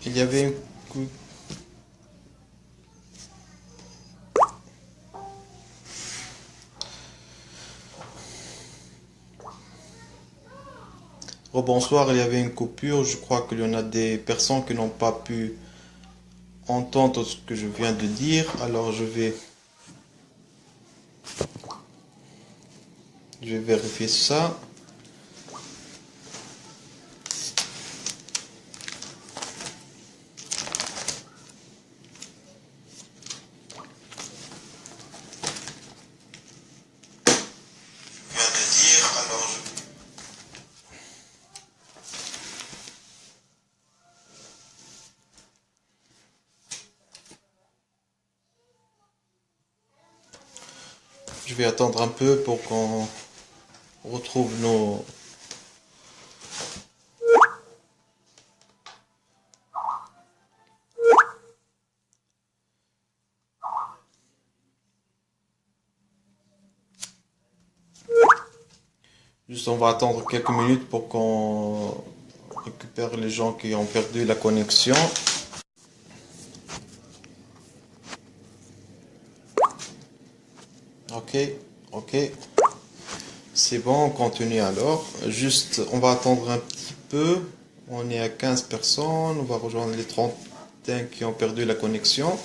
Il y avait une Rebonsoir, il y avait une coupure. Je crois qu'il y en a des personnes qui n'ont pas pu entendre ce que je viens de dire. Alors je vais vérifier ça. Je vais attendre un peu pour qu'on retrouve nos... Juste, on va attendre quelques minutes pour qu'on récupère les gens qui ont perdu la connexion. Ok. C'est bon, on continue alors. Juste, on va attendre un petit peu. On est à 15 personnes. On va rejoindre les 30 qui ont perdu la connexion.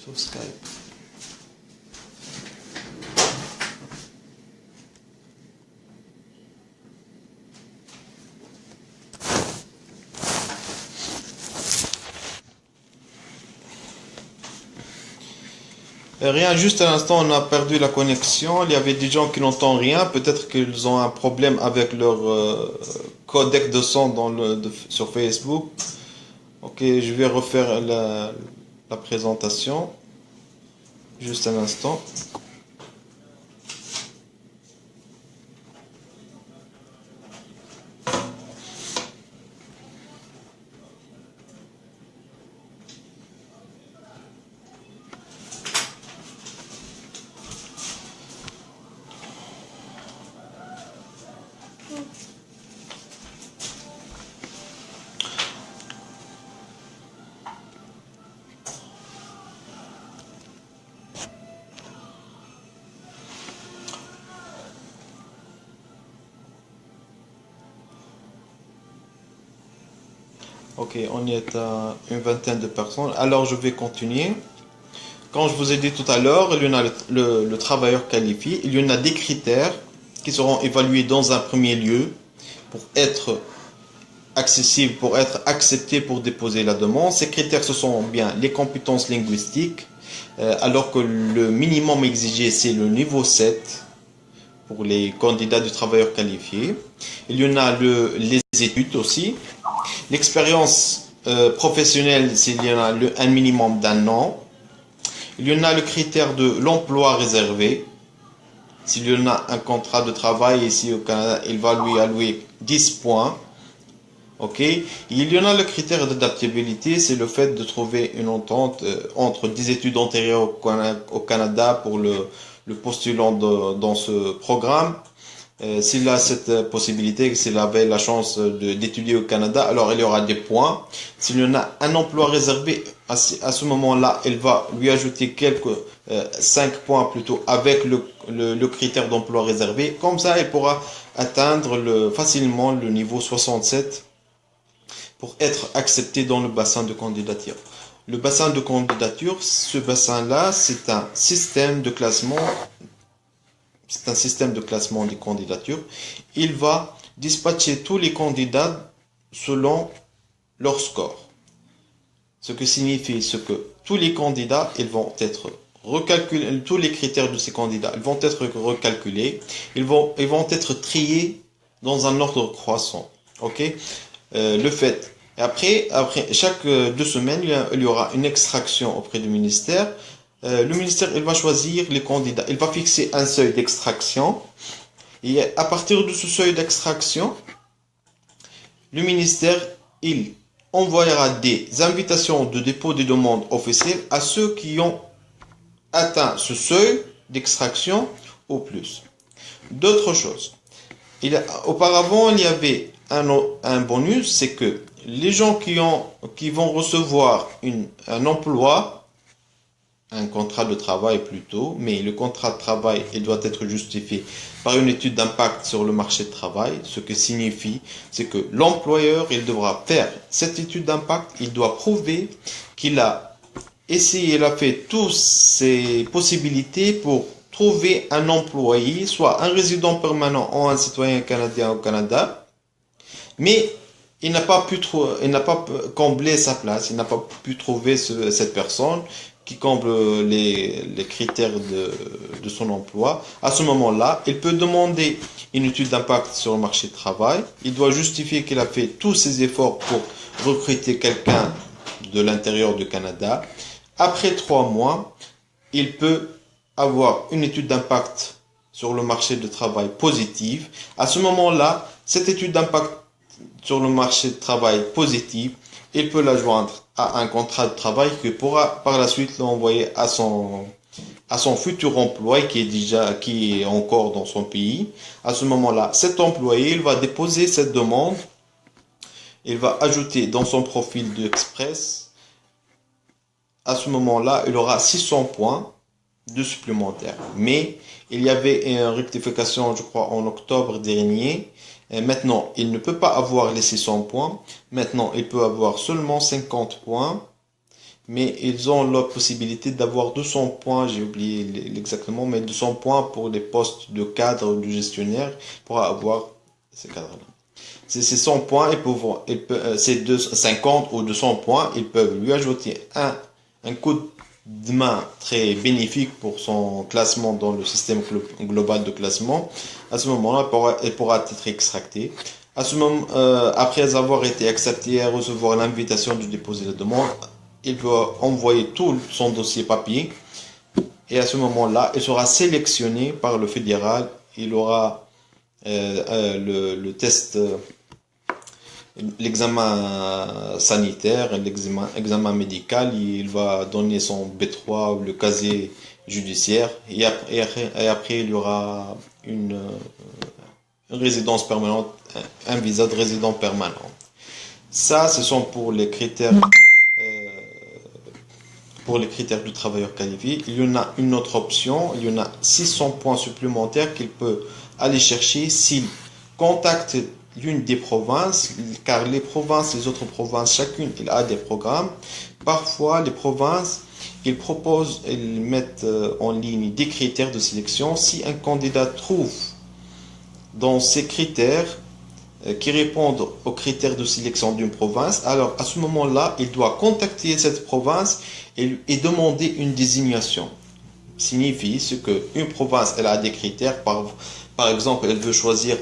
Sur Skype. Rien, juste à l'instant, on a perdu la connexion. Il y avait des gens qui n'entendent rien. Peut-être qu'ils ont un problème avec leur codec de son sur Facebook. Ok, je vais refaire la présentation. Juste un instant. Ok, on est à une vingtaine de personnes. Alors, je vais continuer. Quand je vous ai dit tout à l'heure, il y en a le travailleur qualifié. Il y en a des critères qui seront évalués dans un premier lieu pour être accessibles, pour être acceptés pour déposer la demande. Ces critères, ce sont bien les compétences linguistiques, alors que le minimum exigé, c'est le niveau 7 pour les candidats du travailleur qualifié. Il y en a les études aussi. L'expérience professionnelle, s'il y en a un minimum d'un an. Il y en a le critère de l'emploi réservé. S'il y en a un contrat de travail ici au Canada, il va lui allouer 10 points. Ok. Il y en a le critère d'adaptabilité, c'est le fait de trouver une entente entre des études antérieures au Canada pour le postulant dans ce programme. S'il a cette possibilité, s'il avait la chance d'étudier au Canada, alors il y aura des points. S'il y en a un emploi réservé, à ce moment-là, il va lui ajouter 5 points plutôt avec le critère d'emploi réservé. Comme ça, il pourra atteindre facilement le niveau 67 pour être accepté dans le bassin de candidature. Le bassin de candidature, ce bassin-là, c'est un système de classement. C'est un système de classement des candidatures. Il va dispatcher tous les candidats selon leur score. Ce que signifie que tous les candidats, ils vont être recalculés, tous les critères de ces candidats, ils vont être recalculés. Ils vont être triés dans un ordre croissant. Ok? Le fait. Après chaque 2 semaines, il y aura une extraction auprès du ministère. Le ministère, il va choisir les candidats. Il va fixer un seuil d'extraction. Et à partir de ce seuil d'extraction, le ministère, il envoyera des invitations de dépôt des demandes officielles à ceux qui ont atteint ce seuil d'extraction au plus. D'autres choses. Auparavant, il y avait un bonus, c'est que les gens qui vont recevoir un emploi, un contrat de travail plutôt, mais le contrat de travail, il doit être justifié par une étude d'impact sur le marché de travail, ce que signifie, c'est que l'employeur, il devra faire cette étude d'impact, il doit prouver qu'il a essayé, il a fait toutes ses possibilités pour trouver un employé, soit un résident permanent ou un citoyen canadien au Canada, mais il n'a pas comblé sa place, il n'a pas pu trouver cette personne qui comble les critères de son emploi. À ce moment-là, il peut demander une étude d'impact sur le marché de travail. Il doit justifier qu'il a fait tous ses efforts pour recruter quelqu'un de l'intérieur du Canada. Après 3 mois, il peut avoir une étude d'impact sur le marché de travail positive. À ce moment-là, cette étude d'impact sur le marché de travail positive, il peut la joindre à un contrat de travail qui pourra par la suite l'envoyer à son futur employé qui est encore dans son pays. À ce moment-là, cet employé, il va déposer cette demande, il va ajouter dans son profil d'Express. À ce moment-là, il aura 600 points de supplémentaires. Mais il y avait une rectification, je crois, en octobre dernier. Et maintenant, il ne peut pas avoir les 600 points. Maintenant, il peut avoir seulement 50 points. Mais ils ont la possibilité d'avoir 200 points, j'ai oublié exactement, mais 200 points pour les postes de cadre ou de gestionnaire pour avoir ces cadres-là. Ces 100 points, ces 50 ou 200 points, ils peuvent lui ajouter un coup de main très bénéfique pour son classement dans le système global de classement. À ce moment-là, elle pourra être extractée. À ce moment, après avoir été accepté et recevoir l'invitation de déposer la demande, il peut envoyer tout son dossier papier et à ce moment-là, il sera sélectionné par le fédéral. Il aura le test, l'examen sanitaire, l'examen médical. Il va donner son B3 ou le casier judiciaire et après il y aura une résidence permanente, un visa de résident permanent. Ça, ce sont pour les critères du travailleur qualifié. Il y en a une autre option, il y en a 600 points supplémentaires qu'il peut aller chercher s'il contacte l'une des provinces, car les autres provinces, chacune, il a des programmes. Parfois, les provinces, ils mettent en ligne des critères de sélection. Si un candidat trouve dans ces critères qui répondent aux critères de sélection d'une province, alors à ce moment-là, il doit contacter cette province et demander une désignation. Signifie ce qu'une province, elle a des critères, par exemple, elle veut choisir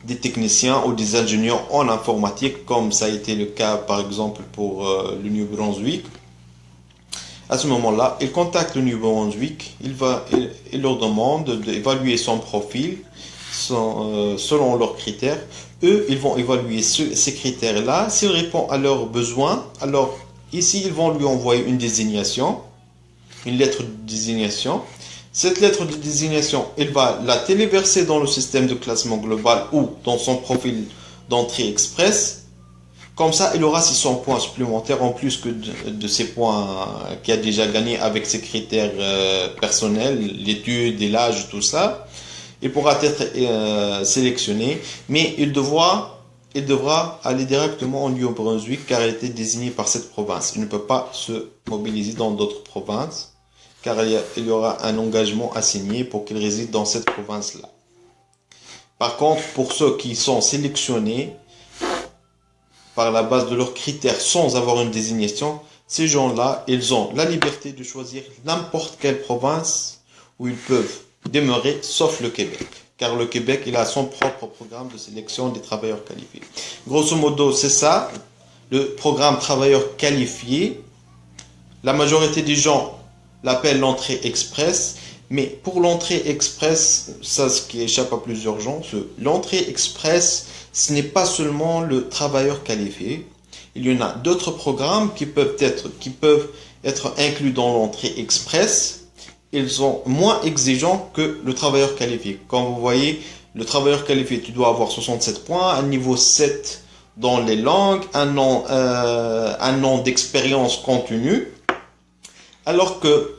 des techniciens ou des ingénieurs en informatique, comme ça a été le cas par exemple pour le New Brunswick. À ce moment-là, il contacte le New Brunswick, il leur demande d'évaluer son profil selon leurs critères. Eux, ils vont évaluer ces critères-là. S'il répond à leurs besoins, alors ici, ils vont lui envoyer une désignation, une lettre de désignation. Cette lettre de désignation, il va la téléverser dans le système de classement global ou dans son profil d'entrée express. Comme ça, il aura 600 points supplémentaires en plus que de ces points qu'il a déjà gagné avec ses critères personnels, l'étude et l'âge, tout ça. Il pourra être sélectionné, mais il devra aller directement au New Brunswick car il a été désigné par cette province. Il ne peut pas se mobiliser dans d'autres provinces, car il y aura un engagement à signer pour qu'il réside dans cette province-là. Par contre, pour ceux qui sont sélectionnés par la base de leurs critères sans avoir une désignation, ces gens-là, ils ont la liberté de choisir n'importe quelle province où ils peuvent demeurer, sauf le Québec. Car le Québec, il a son propre programme de sélection des travailleurs qualifiés. Grosso modo, c'est ça, le programme travailleurs qualifiés. La majorité des gens l'appelle l'entrée express, Mais pour l'entrée express, ça ce qui échappe à plusieurs gens, l'entrée express, ce n'est pas seulement le travailleur qualifié. Il y en a d'autres programmes qui peuvent être inclus dans l'entrée express. Ils sont moins exigeants que le travailleur qualifié. Comme vous voyez, le travailleur qualifié, tu dois avoir 67 points, un niveau 7 dans les langues, un an d'expérience continue. Alors que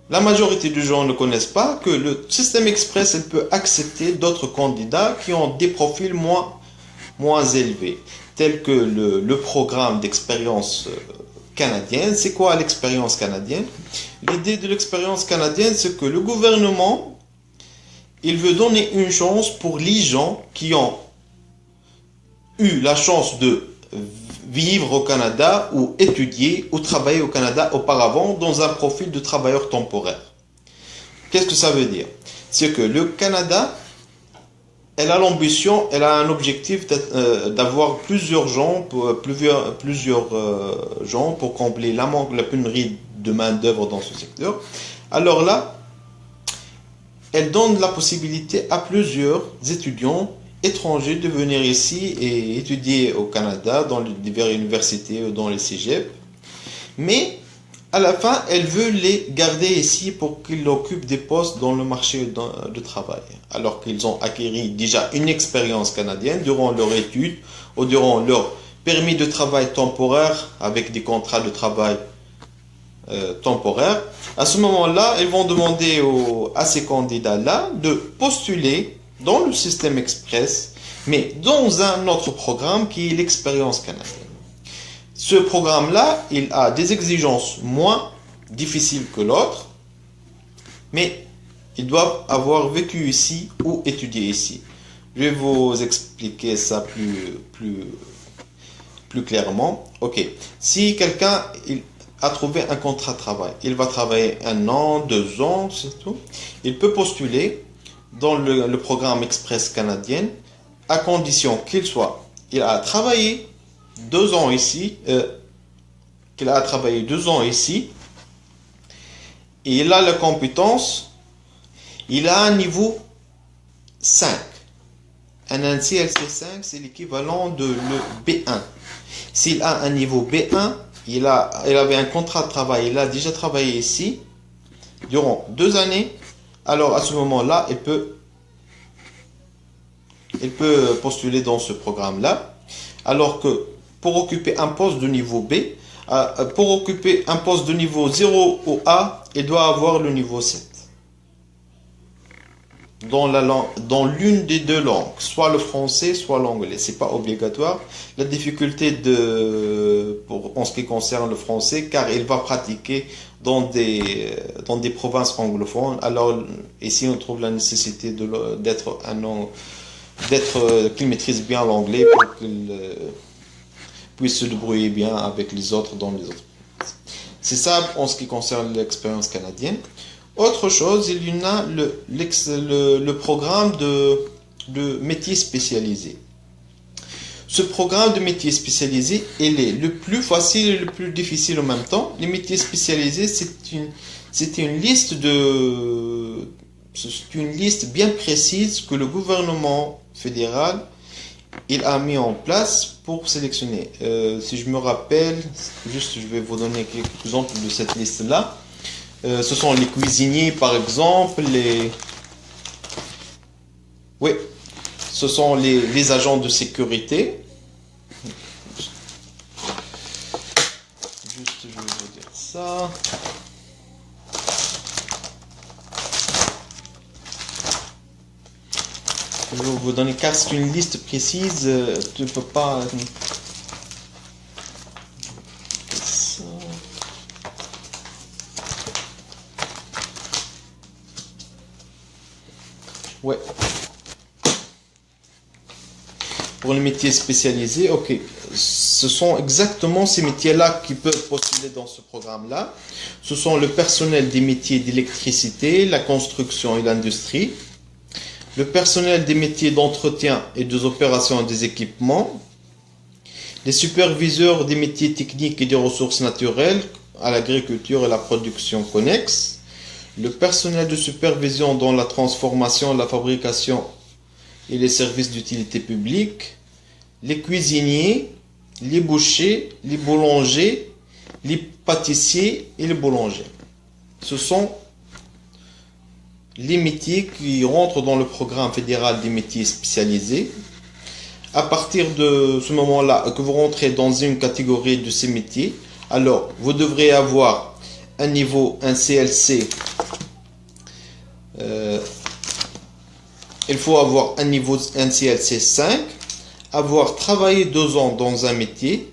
la majorité des gens ne connaissent pas que le système express, il peut accepter d'autres candidats qui ont des profils moins élevés, tels que le programme d'expérience canadienne. C'est quoi l'expérience canadienne? L'idée de l'expérience canadienne, c'est que le gouvernement, il veut donner une chance pour les gens qui ont eu la chance de vivre au Canada ou étudier ou travailler au Canada auparavant dans un profil de travailleur temporaire. Qu'est-ce que ça veut dire? C'est que le Canada, elle a l'ambition, elle a un objectif d'avoir plusieurs gens pour combler la pénurie de main-d'œuvre dans ce secteur. Alors là, elle donne la possibilité à plusieurs étudiants étrangers de venir ici et étudier au Canada dans les diverses universités ou dans les cégeps. Mais à la fin, elle veut les garder ici pour qu'ils occupent des postes dans le marché de travail, alors qu'ils ont acquis déjà une expérience canadienne durant leur étude ou durant leur permis de travail temporaire avec des contrats de travail temporaires. À ce moment-là, ils vont demander à ces candidats-là de postuler dans le système express, mais dans un autre programme qui est l'expérience canadienne. Ce programme-là, il a des exigences moins difficiles que l'autre, mais ils doivent avoir vécu ici ou étudié ici. Je vais vous expliquer ça plus clairement. Ok, si quelqu'un a trouvé un contrat de travail, il va travailler 1 an, 2 ans, c'est tout. Il peut postuler dans le programme Express canadien, à condition il a travaillé 2 ans ici, et il a la compétence, il a un niveau 5. Un NCLC5, c'est l'équivalent de le B1. S'il a un niveau B1, il avait un contrat de travail, il a déjà travaillé ici durant 2 années, alors à ce moment-là, il peut postuler dans ce programme-là. Alors que pour occuper un poste de niveau B, pour occuper un poste de niveau 0 ou A, il doit avoir le niveau 7. Dans l'une des deux langues, soit le français, soit l'anglais. C'est pas obligatoire. La difficulté en ce qui concerne le français, car il va pratiquer dans des provinces anglophones. Alors ici, on trouve la nécessité qu'il maîtrise bien l'anglais pour qu'il puisse se débrouiller bien avec les autres dans les autres provinces. C'est ça en ce qui concerne l'expérience canadienne. Autre chose, il y en a le programme de métiers spécialisés. Ce programme de métiers spécialisés, il est le plus facile et le plus difficile en même temps. Les métiers spécialisés, c'est une liste bien précise que le gouvernement fédéral il a mis en place pour sélectionner. Si je me rappelle, je vais vous donner quelques exemples de cette liste-là. Ce sont les cuisiniers, par exemple, ce sont les agents de sécurité. Je vais vous dire ça. Je vais vous donner, car c'est une liste précise, tu ne peux pas... Ouais. Pour les métiers spécialisés, ok. Ce sont exactement ces métiers-là qui peuvent postuler dans ce programme-là. Ce sont le personnel des métiers d'électricité, la construction et l'industrie. Le personnel des métiers d'entretien et des opérations et des équipements. Les superviseurs des métiers techniques et des ressources naturelles à l'agriculture et la production connexe. le personnel de supervision dans la transformation, la fabrication et les services d'utilité publique, les cuisiniers, les bouchers, les boulangers, les pâtissiers et les boulangers. Ce sont les métiers qui rentrent dans le programme fédéral des métiers spécialisés. À partir de ce moment-là, que vous rentrez dans une catégorie de ces métiers, alors vous devrez avoir un niveau, un CLC. Il faut avoir un niveau, un CLC 5, avoir travaillé 2 ans dans un métier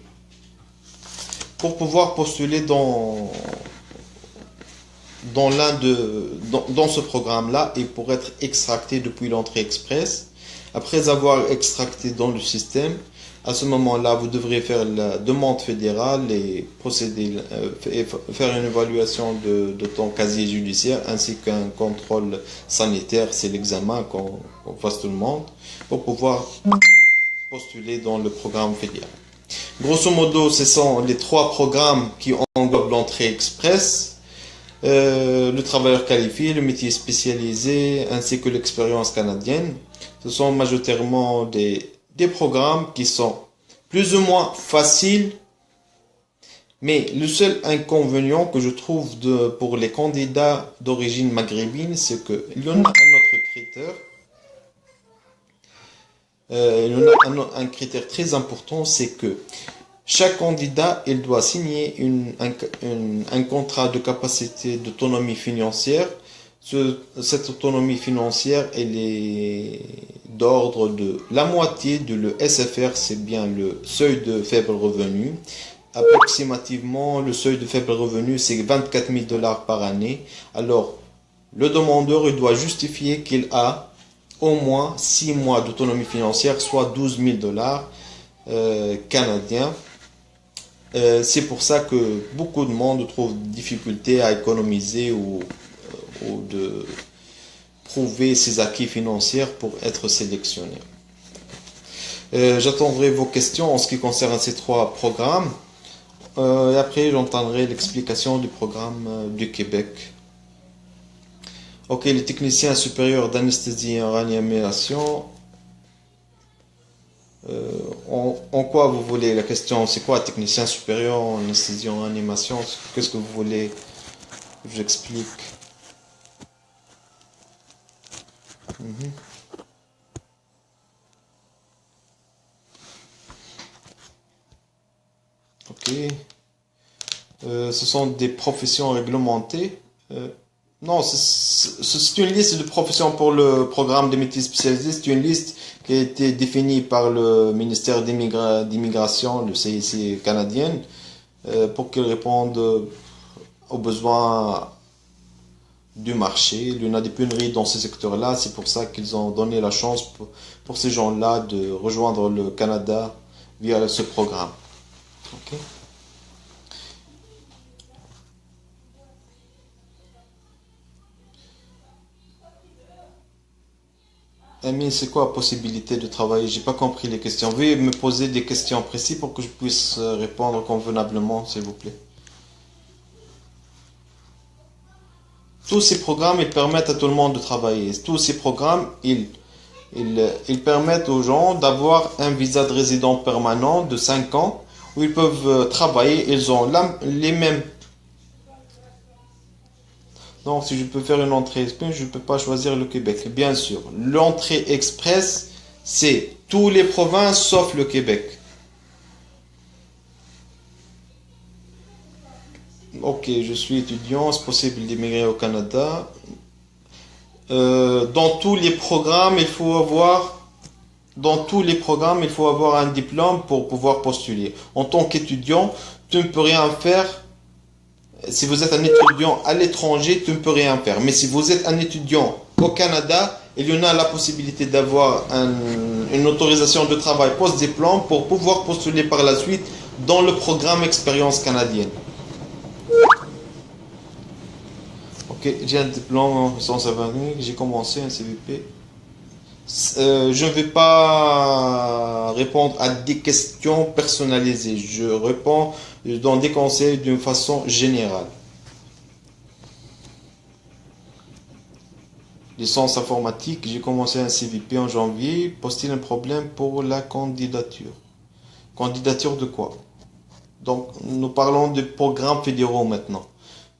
pour pouvoir postuler dans ce programme-là et pour être extracté depuis l'entrée express. Après avoir extracté dans le système, à ce moment-là, vous devrez faire la demande fédérale et procéder, faire une évaluation de ton casier judiciaire ainsi qu'un contrôle sanitaire, c'est l'examen qu'on fasse tout le monde, pour pouvoir postuler dans le programme fédéral. Grosso modo, ce sont les 3 programmes qui englobent l'entrée express, le travailleur qualifié, le métier spécialisé ainsi que l'expérience canadienne. Ce sont majoritairement des programmes qui sont plus ou moins faciles, mais le seul inconvénient que je trouve pour les candidats d'origine maghrébine, c'est qu'il y en a un autre critère. Il y en a un critère très important, c'est que chaque candidat, il doit signer un contrat de capacité d'autonomie financière. Cette autonomie financière, elle est d'ordre de la moitié de le SFR, c'est bien le seuil de faible revenu. Approximativement, le seuil de faible revenu, c'est 24 000 $ par année. Alors, le demandeur, il doit justifier qu'il a au moins 6 mois d'autonomie financière, soit 12 000 $ canadiens. C'est pour ça que beaucoup de monde trouve difficulté à économiser ou de prouver ses acquis financiers pour être sélectionné. J'attendrai vos questions en ce qui concerne ces 3 programmes. Et après, j'entendrai l'explication du programme du Québec. Ok, les techniciens supérieurs d'anesthésie et réanimation. En quoi vous voulez la question? C'est quoi technicien supérieur en anesthésie en réanimation? Qu'est-ce que vous voulez que j'explique? Ok. Ce sont des professions réglementées. Non, c'est une liste de professions pour le programme des métiers spécialisés. C'est une liste qui a été définie par le ministère d'immigration, le CIC canadien, pour qu'il réponde aux besoins du marché. Il y en a des pénuries dans ces secteurs-là. C'est pour ça qu'ils ont donné la chance pour ces gens-là de rejoindre le Canada via ce programme. Ok. Amine, c'est quoi la possibilité de travailler? J'ai pas compris les questions. Veuillez me poser des questions précises pour que je puisse répondre convenablement, s'il vous plaît. Tous ces programmes, ils permettent à tout le monde de travailler. Tous ces programmes, ils permettent aux gens d'avoir un visa de résident permanent de 5 ans où ils peuvent travailler. Ils ont les mêmes. Donc, si je peux faire une entrée express, je ne peux pas choisir le Québec. Bien sûr, l'entrée express, c'est tous les provinces sauf le Québec. Ok, je suis étudiant, c'est possible d'immigrer au Canada. Dans tous les programmes, il faut avoir un diplôme pour pouvoir postuler. En tant qu'étudiant, tu ne peux rien faire. Si vous êtes un étudiant à l'étranger, tu ne peux rien faire. Mais si vous êtes un étudiant au Canada, il y en a la possibilité d'avoir une autorisation de travail post-diplôme pour pouvoir postuler par la suite dans le programme Expérience canadienne. Ok, j'ai un diplôme sans avenir, j'ai commencé un CVP. Je ne vais pas répondre à des questions personnalisées. Je réponds dans des conseils d'une façon générale. licence informatique, j'ai commencé un CVP en janvier, pose-t-il un problème pour la candidature? Candidature de quoi? Donc, nous parlons des programmes fédéraux maintenant.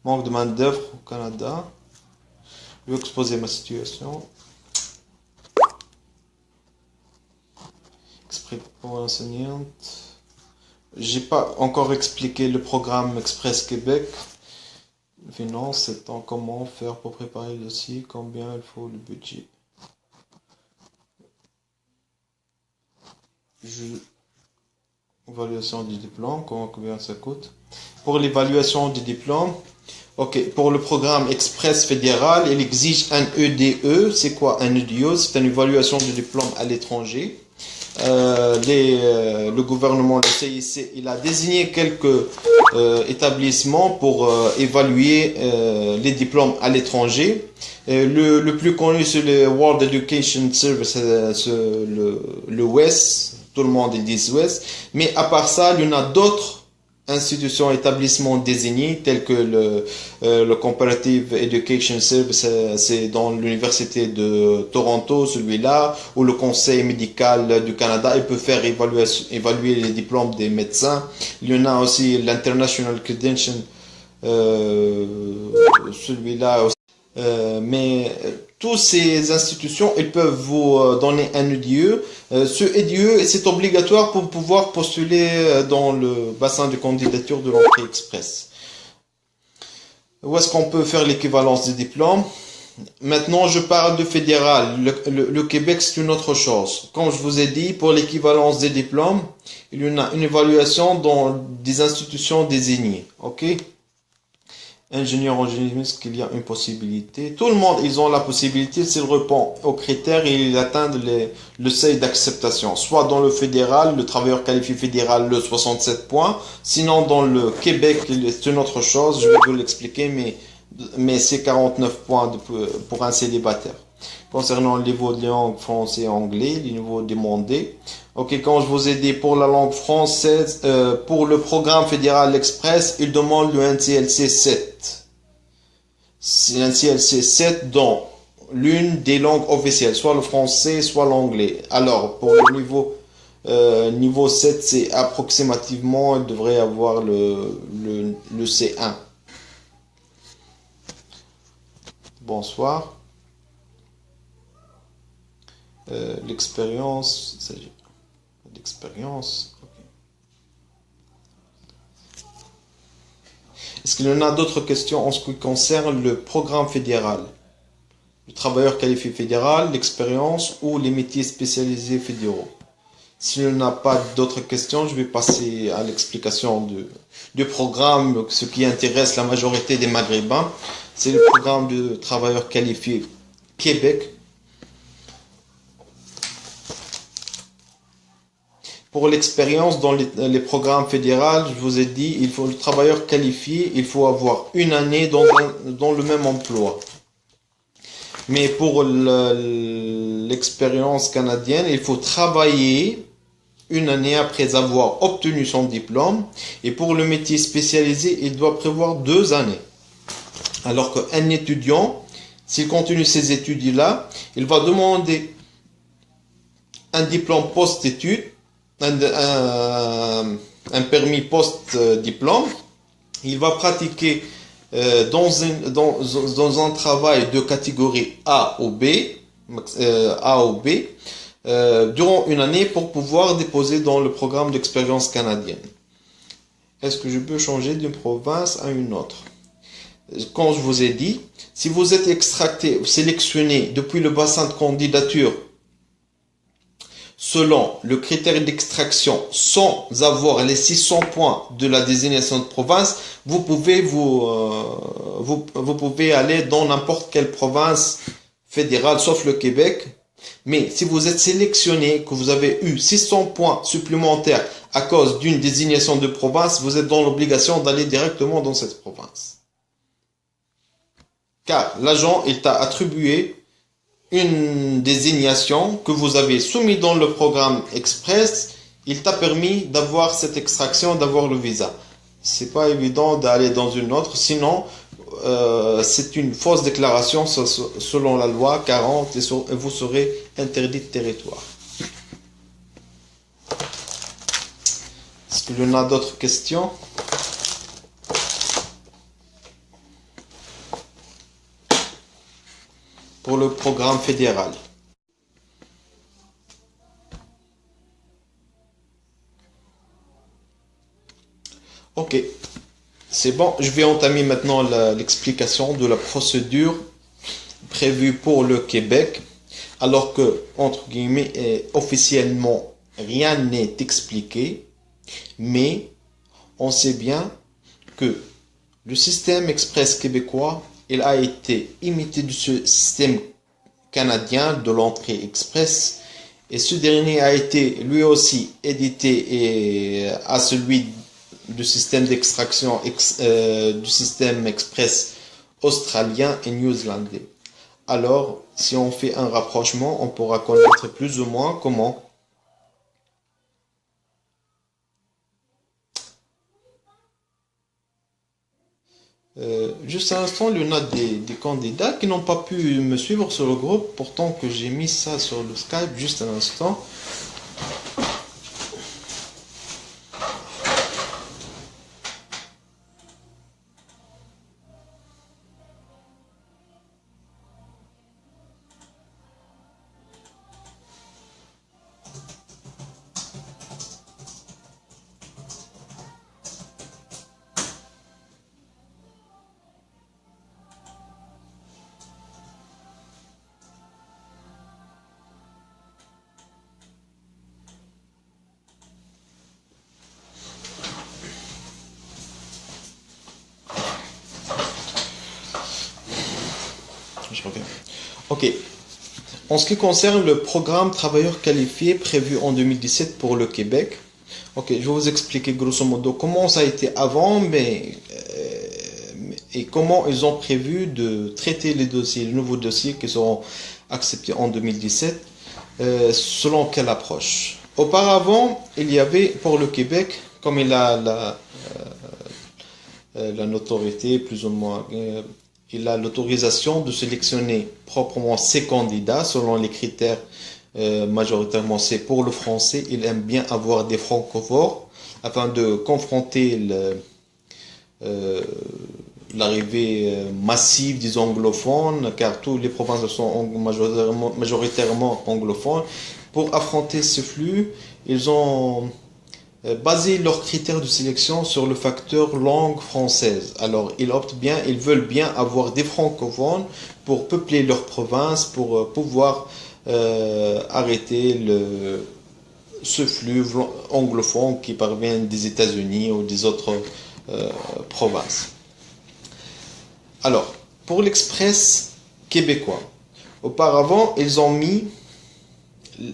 Manque de main-d'œuvre au Canada. Je vais exposer ma situation. Exprès pour enseignante. J'ai pas encore expliqué le programme Express Québec. Finance, c'est temps, comment faire pour préparer le dossier, combien il faut le budget. Évaluation du diplôme, combien ça coûte. Pour l'évaluation du diplôme, ok, pour le programme Express fédéral, il exige un EDE. C'est quoi un EDE? C'est une évaluation du diplôme à l'étranger. Le gouvernement, le CIC, il a désigné quelques établissements pour évaluer les diplômes à l'étranger. Le plus connu, c'est le World Education Service, le WES. Tout le monde dit WES. Mais à part ça, il y en a d'autres institutions, établissements désignés, tels que le Comparative Education Service, c'est dans l'université de Toronto, celui-là, ou le Conseil médical du Canada, il peut faire évaluer les diplômes des médecins. Il y en a aussi l'International Credential, celui-là aussi. Mais toutes ces institutions, ils peuvent vous donner un EDE. Ce EDE, c'est obligatoire pour pouvoir postuler dans le bassin de candidature de l'entrée express. Où est-ce qu'on peut faire l'équivalence des diplômes? Maintenant, je parle de fédéral. Le Québec, c'est une autre chose. Comme je vous ai dit, pour l'équivalence des diplômes, il y en a une évaluation dans des institutions désignées. Ok? Ingénieur en génie, est-ce qu'il y a une possibilité? Tout le monde, ils ont la possibilité s'ils répondent aux critères et ils atteignent le seuil d'acceptation. Soit dans le fédéral, le travailleur qualifié fédéral, le 67 points. Sinon, dans le Québec, c'est une autre chose. Je vais vous l'expliquer, mais c'est 49 points pour un célibataire. Concernant le niveau de langue français et anglais, les niveaux demandés. Ok, quand je vous ai dit pour la langue française, pour le programme fédéral express, il demande le NCLC 7. C'est NCLC 7 dans l'une des langues officielles, soit le français, soit l'anglais. Alors, pour le niveau 7, c'est approximativement, il devrait avoir le C1. Bonsoir. L'expérience, il s'agit d'expérience. Okay. Est-ce qu'il y en a d'autres questions en ce qui concerne le programme fédéral? Le travailleur qualifié fédéral, l'expérience ou les métiers spécialisés fédéraux? S'il n'y en a pas d'autres questions, je vais passer à l'explication du programme. Ce qui intéresse la majorité des Maghrébins, c'est le programme de travailleur qualifié Québec. Pour l'expérience dans les programmes fédéraux, je vous ai dit, il faut le travailleur qualifié, il faut avoir une année dans le même emploi. Mais pour l'expérience canadienne, il faut travailler une année après avoir obtenu son diplôme. Et pour le métier spécialisé, il doit prévoir 2 années. Alors qu'un étudiant, s'il continue ses études-là, il va demander un diplôme post-études, un permis post-diplôme. Il va pratiquer dans un travail de catégorie A ou B, durant une année pour pouvoir déposer dans le programme d'expérience canadienne. Est-ce que je peux changer d'une province à une autre? Quand je vous ai dit, si vous êtes extracté ou sélectionné depuis le bassin de candidature selon le critère d'extraction sans avoir les 600 points de la désignation de province, vous pouvez aller dans n'importe quelle province fédérale sauf le Québec. Mais si vous êtes sélectionné, que vous avez eu 600 points supplémentaires à cause d'une désignation de province, vous êtes dans l'obligation d'aller directement dans cette province. Car l'agent, il t'a attribué une désignation que vous avez soumise dans le programme Express, il t'a permis d'avoir cette extraction, d'avoir le visa. C'est pas évident d'aller dans une autre, sinon c'est une fausse déclaration selon la loi 40 et vous serez interdit de territoire. Est-ce qu'il y en a d'autres questions? Pour le programme fédéral. Ok, c'est bon. Je vais entamer maintenant l'explication de la procédure prévue pour le Québec, alors que, entre guillemets, officiellement, rien n'est expliqué, mais on sait bien que le système express québécois, il a été imité du système canadien de l'entrée express, et ce dernier a été lui aussi édité à celui du système d'extraction du système express australien et néo-zélandais. Alors, si on fait un rapprochement, on pourra connaître plus ou moins comment juste un instant, il y en a des candidats qui n'ont pas pu me suivre sur le groupe, pourtant que j'ai mis ça sur le Skype, juste un instant. Je reviens. Ok. En ce qui concerne le programme travailleurs qualifiés prévu en 2017 pour le Québec, ok, je vais vous expliquer grosso modo comment ça a été avant, et comment ils ont prévu de traiter les dossiers, les nouveaux dossiers qui seront acceptés en 2017, selon quelle approche. Auparavant, il y avait pour le Québec, comme il a la notoriété plus ou moins, il a l'autorisation de sélectionner proprement ses candidats selon les critères majoritairement c'est pour le français. Il aime bien avoir des francophores afin de confronter l'arrivée massive des anglophones, car toutes les provinces sont majoritairement anglophones. Pour affronter ce flux, ils ont basé leurs critères de sélection sur le facteur langue française. Alors, ils veulent bien avoir des francophones pour peupler leur province, pour pouvoir arrêter ce flux anglophone qui parvient des États-Unis ou des autres provinces. Alors, pour l'Express québécois, auparavant, ils ont mis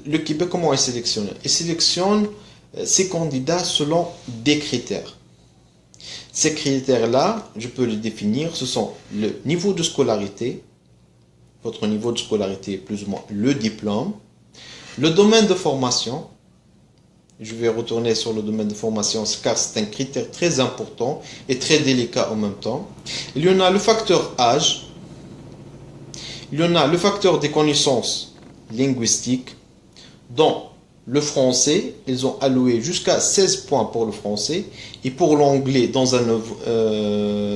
le Québec, comment ils sélectionnent? Ils sélectionnent ces candidats selon des critères. Ces critères-là, je peux les définir, ce sont le niveau de scolarité, votre niveau de scolarité plus ou moins le diplôme, le domaine de formation, je vais retourner sur le domaine de formation car c'est un critère très important et très délicat en même temps. Il y en a le facteur âge, il y en a le facteur des connaissances linguistiques, dont le français, ils ont alloué jusqu'à 16 points pour le français. Et pour l'anglais, dans un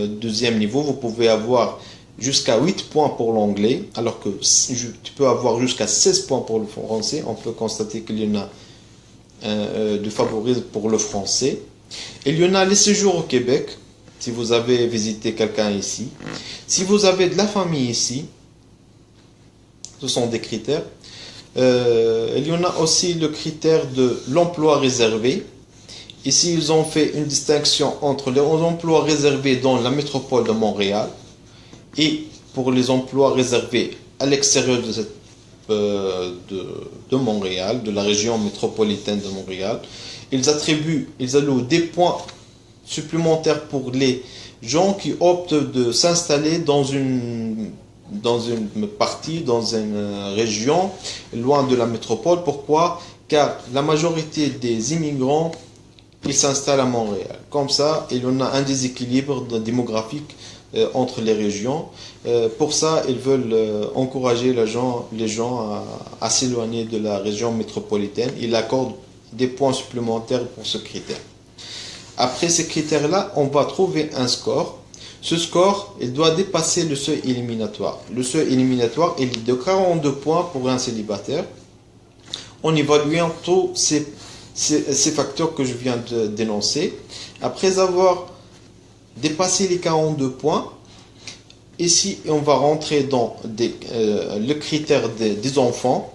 deuxième niveau, vous pouvez avoir jusqu'à 8 points pour l'anglais. Alors que tu peux avoir jusqu'à 16 points pour le français. On peut constater qu'il y en a de favorisme pour le français. Il y en a les séjours au Québec. Si vous avez visité quelqu'un ici. Si vous avez de la famille ici. Ce sont des critères. Il y en a aussi le critère de l'emploi réservé. Ici, ils ont fait une distinction entre les emplois réservés dans la métropole de Montréal et pour les emplois réservés à l'extérieur de Montréal, de la région métropolitaine de Montréal. Ils allouent des points supplémentaires pour les gens qui optent de s'installer dans une partie, dans une région loin de la métropole. Pourquoi? Car la majorité des immigrants, ils s'installent à Montréal. Comme ça, il y en a un déséquilibre démographique entre les régions. Pour ça, ils veulent encourager les gens à s'éloigner de la région métropolitaine. Ils accordent des points supplémentaires pour ce critère. Après ces critères-là, on va trouver un score. Ce score, il doit dépasser le seuil éliminatoire. Le seuil éliminatoire, il est de 42 points pour un célibataire, en évaluant tous ces facteurs que je viens de dénoncer. Après avoir dépassé les 42 points, ici, on va rentrer dans le critère des enfants.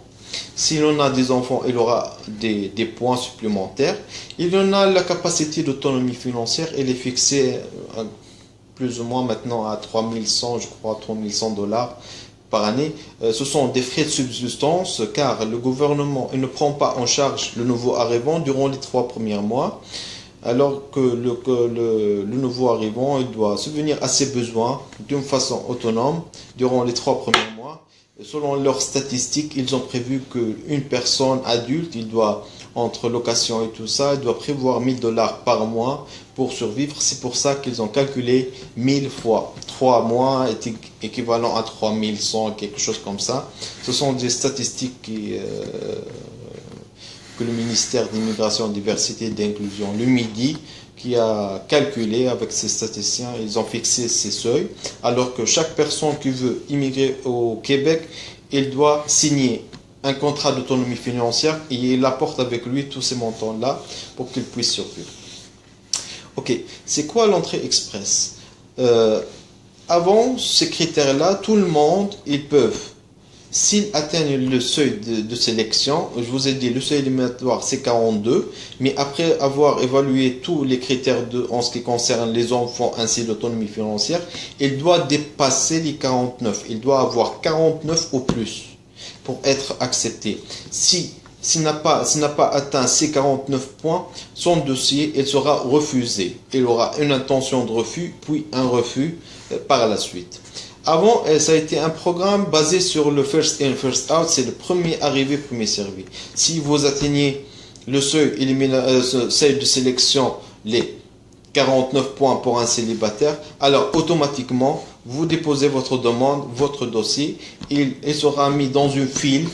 Si l'on a des enfants, il aura des points supplémentaires. Il y en a la capacité d'autonomie financière, elle est fixée plus ou moins maintenant à 3100, je crois, 3100 dollars par année. Ce sont des frais de subsistance car le gouvernement il ne prend pas en charge le nouveau arrivant durant les 3 premiers mois. Alors que le nouveau arrivant il doit subvenir à ses besoins d'une façon autonome durant les 3 premiers mois. Selon leurs statistiques, ils ont prévu qu'une personne adulte, il doit, entre location et tout ça, il doit prévoir 1000 dollars par mois pour survivre. C'est pour ça qu'ils ont calculé 1000 fois 3 mois est équivalent à 3100, quelque chose comme ça. Ce sont des statistiques que le ministère d'Immigration, Diversité et d'Inclusion, le MIDI, qui a calculé avec ses statisticiens, ils ont fixé ces seuils, alors que chaque personne qui veut immigrer au Québec, il doit signer un contrat d'autonomie financière et il apporte avec lui tous ces montants-là pour qu'il puisse survivre. Ok, c'est quoi l'entrée express? Avant ces critères-là, tout le monde, ils peuvent, s'ils atteignent le seuil de sélection, je vous ai dit, le seuil éliminatoire c'est 42, mais après avoir évalué tous les critères en ce qui concerne les enfants ainsi l'autonomie financière, il doit dépasser les 49. Il doit avoir 49 ou plus pour être accepté. S'il n'a pas atteint ces 49 points, son dossier il sera refusé. Il aura une intention de refus, puis un refus par la suite. Avant, ça a été un programme basé sur le first in, first out. C'est le premier arrivé, premier servi. Si vous atteignez le seuil de sélection, les 49 points pour un célibataire, alors automatiquement, vous déposez votre demande, votre dossier. Il sera mis dans une file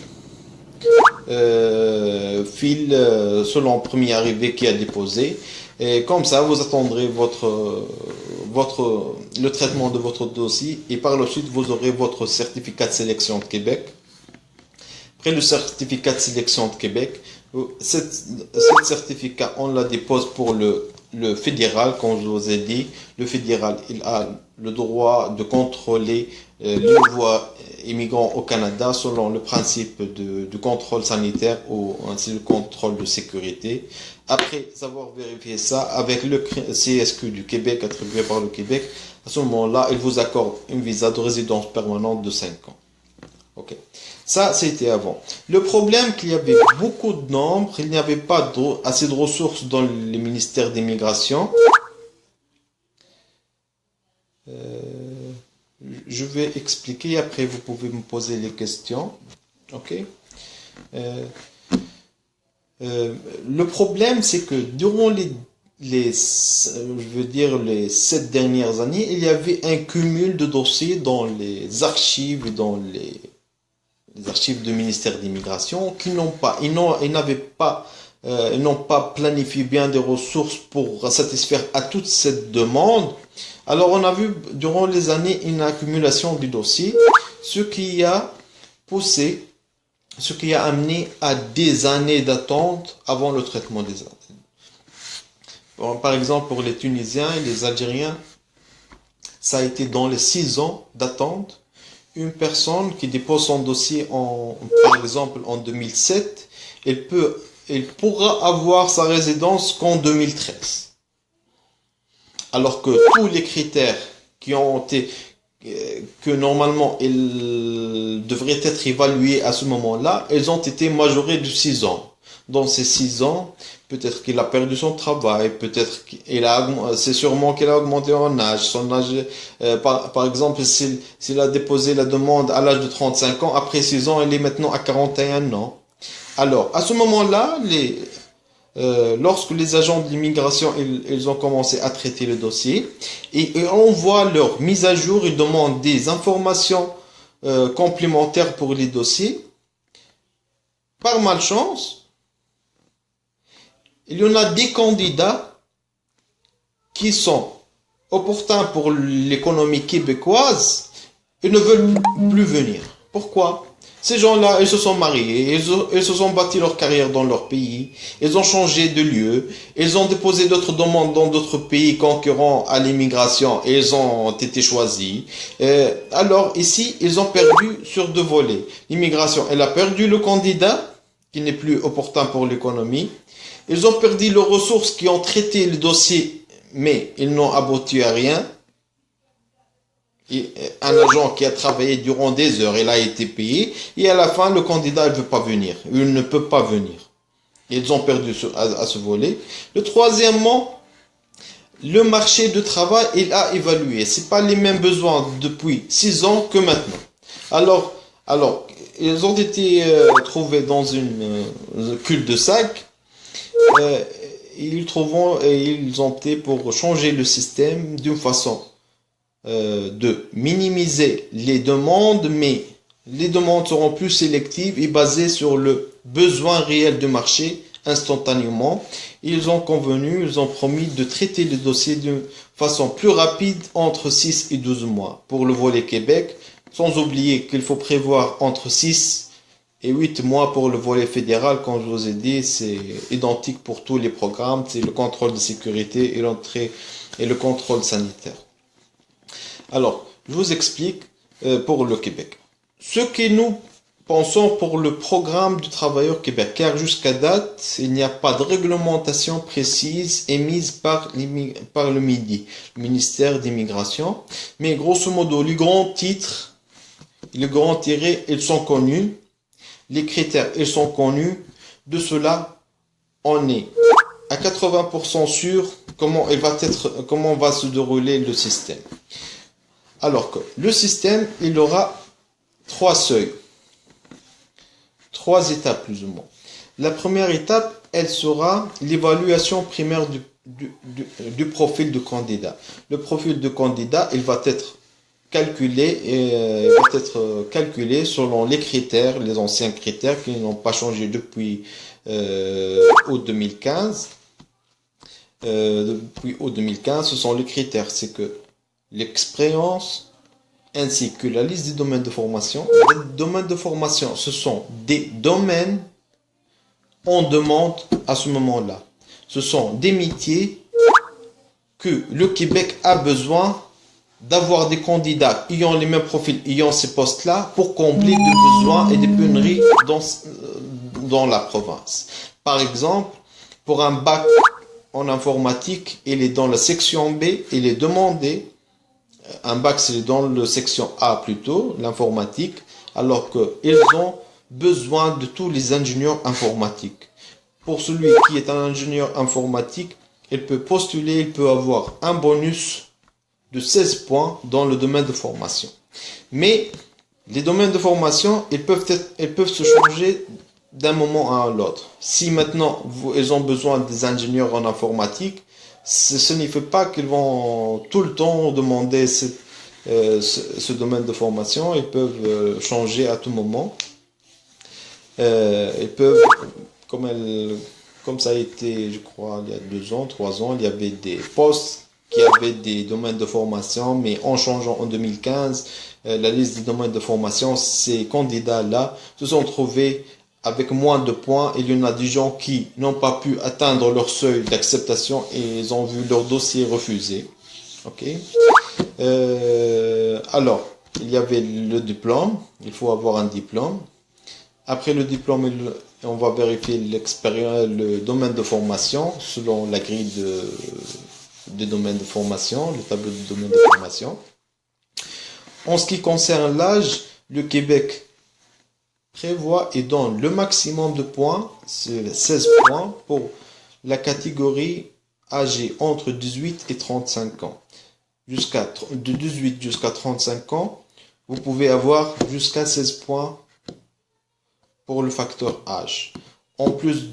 selon le premier arrivé qui a déposé. Et comme ça, vous attendrez le traitement de votre dossier et par la suite, vous aurez votre certificat de sélection de Québec. Après le certificat de sélection de Québec, ce certificat, on la dépose pour le fédéral, comme je vous ai dit. Le fédéral, il a le droit de contrôler les nouveaux immigrants au Canada selon le principe de contrôle sanitaire ou ainsi le contrôle de sécurité. Après avoir vérifié ça avec le CSQ du Québec attribué par le Québec, à ce moment-là, il vous accorde une visa de résidence permanente de 5 ans. Ok. Ça, c'était avant. Le problème, qu'il y avait beaucoup de nombres, il n'y avait pas assez de ressources dans les ministères d'immigration. Je vais expliquer, après vous pouvez me poser les questions. Ok. Le problème, c'est que durant les 7 dernières années, il y avait un cumul de dossiers dans les archives et dans les archives du ministère d'immigration ils n'ont pas planifié bien des ressources pour satisfaire à toute cette demande. Alors on a vu durant les années une accumulation du dossier, ce qui a amené à des années d'attente avant le traitement des années. Par exemple, pour les Tunisiens et les Algériens, ça a été dans les 6 ans d'attente. Une personne qui dépose son dossier par exemple en 2007, elle pourra avoir sa résidence qu'en 2013. Alors que tous les critères qui ont été, que normalement ils devraient être évalués à ce moment-là, ils ont été majorés de 6 ans. Dans ces 6 ans, peut-être qu'il a perdu son travail, peut-être c'est sûrement qu'il a augmenté en âge. Son âge, par exemple, s'il a déposé la demande à l'âge de 35 ans, après 6 ans, il est maintenant à 41 ans. Alors, à ce moment-là, lorsque les agents de l'immigration ils ont commencé à traiter le dossier et on voit leur mise à jour, ils demandent des informations complémentaires pour les dossiers. Par malchance, il y en a des candidats qui sont opportuns pour l'économie québécoise et ne veulent plus venir. Pourquoi? Ces gens-là, ils se sont mariés, ils se sont bâtis leur carrière dans leur pays, ils ont changé de lieu, ils ont déposé d'autres demandes dans d'autres pays concurrents à l'immigration et ils ont été choisis. Alors ici, ils ont perdu sur deux volets. L'immigration, elle a perdu le candidat, qui n'est plus opportun pour l'économie. Ils ont perdu leurs ressources qui ont traité le dossier, mais ils n'ont abouti à rien. Un agent qui a travaillé durant des heures, il a été payé, et à la fin, le candidat ne veut pas venir. Il ne peut pas venir. Ils ont perdu à ce volet. Le troisièmement, le marché de travail, il a évalué. C'est pas les mêmes besoins depuis 6 ans que maintenant. Alors, ils ont été trouvés dans une cul-de-sac. Ils ont opté pour changer le système d'une façon de minimiser les demandes, mais les demandes seront plus sélectives et basées sur le besoin réel du marché instantanément. Ils ont convenu, ils ont promis de traiter le dossier d'une façon plus rapide entre 6 et 12 mois pour le volet Québec, sans oublier qu'il faut prévoir entre 6 et 8 mois pour le volet fédéral. Comme je vous ai dit, c'est identique pour tous les programmes, c'est le contrôle de sécurité et l'entrée et le contrôle sanitaire. Alors, je vous explique pour le Québec. Ce que nous pensons pour le programme du travailleur Québec, car jusqu'à date, il n'y a pas de réglementation précise émise par le MIDI, le ministère d'immigration. Mais grosso modo, les grands titres, les grands tirés, ils sont connus. Les critères, ils sont connus. De cela, on est à 80% sûr comment va se dérouler le système. Alors que le système, il aura 3 seuils, 3 étapes plus ou moins. La première étape, elle sera l'évaluation primaire du profil de candidat. Le profil de candidat, il va être calculé selon les critères, les anciens critères qui n'ont pas changé depuis août 2015. Depuis août 2015, ce sont les critères, c'est que l'expérience ainsi que la liste des domaines de formation. Les domaines de formation, ce sont des domaines on demande à ce moment-là. Ce sont des métiers que le Québec a besoin d'avoir des candidats ayant les mêmes profils, ayant ces postes-là pour combler des besoins et des pénuries dans la province. Par exemple, pour un bac en informatique, il est dans la section B, il est demandé. Un bac, c'est dans la section A plutôt, l'informatique, alors qu'ils ont besoin de tous les ingénieurs informatiques. Pour celui qui est un ingénieur informatique, il peut postuler, il peut avoir un bonus de 16 points dans le domaine de formation. Mais les domaines de formation, ils peuvent se changer d'un moment à l'autre. Si maintenant, ils ont besoin des ingénieurs en informatique, ce ne fait pas qu'ils vont tout le temps demander ce domaine de formation. Ils peuvent changer à tout moment. Ils peuvent, comme ça a été, je crois, il y a 2 ans, 3 ans, il y avait des postes qui avaient des domaines de formation, mais en changeant en 2015, la liste des domaines de formation, ces candidats-là se sont trouvés avec moins de points. Il y en a des gens qui n'ont pas pu atteindre leur seuil d'acceptation et ils ont vu leur dossier refusé. Ok. Alors, il y avait le diplôme. Il faut avoir un diplôme. Après le diplôme, on va vérifier l'expérience, le domaine de formation selon la grille des domaines de formation, le tableau de domaine de formation. En ce qui concerne l'âge, le Québec prévoit et donne le maximum de points, c'est 16 points pour la catégorie âgée entre 18 et 35 ans. De 18 jusqu'à 35 ans, vous pouvez avoir jusqu'à 16 points pour le facteur âge. En plus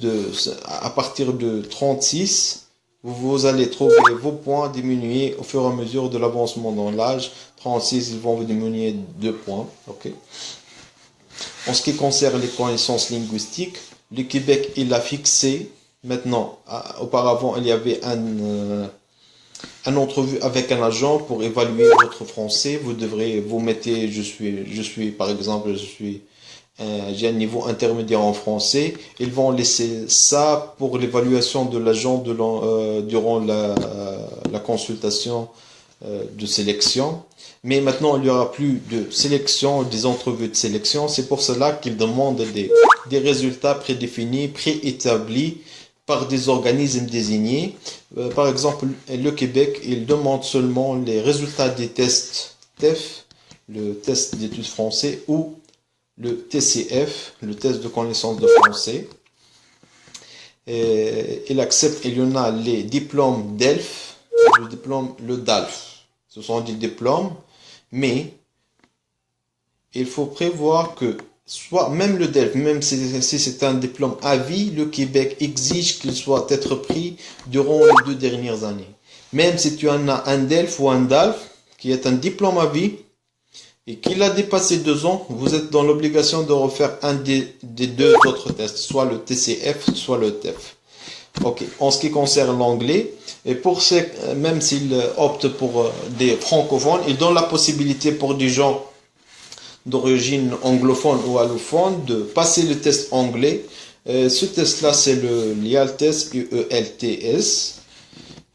à partir de 36, vous allez trouver vos points diminuer au fur et à mesure de l'avancement dans l'âge. 36, ils vont vous diminuer 2 points. Ok. En ce qui concerne les connaissances linguistiques, le Québec, il a fixé, maintenant, auparavant, il y avait un entrevue avec un agent pour évaluer votre français. Vous mettez, par exemple, j'ai un niveau intermédiaire en français. Ils vont laisser ça pour l'évaluation de l'agent durant la consultation de sélection. Mais maintenant, il n'y aura plus de sélection, des entrevues de sélection. C'est pour cela qu'ils demandent des résultats prédéfinis, préétablis par des organismes désignés. Par exemple, le Québec, il demande seulement les résultats des tests TEF, le test d'études français, ou le TCF, le test de connaissance de français. Et il accepte, il y en a les diplômes DELF, le DALF. Ce sont des diplômes, mais il faut prévoir que soit même le DELF, même si c'est un diplôme à vie, le Québec exige qu'il soit être pris durant les 2 dernières années. Même si tu en as un DELF ou un DALF, qui est un diplôme à vie, et qu'il a dépassé 2 ans, vous êtes dans l'obligation de refaire un des 2 autres tests, soit le TCF, soit le TEF. Ok. En ce qui concerne l'anglais, et même s'ils optent pour des francophones, ils donnent la possibilité pour des gens d'origine anglophone ou allophone de passer le test anglais. Ce test-là, c'est l'IELTS, IELTS.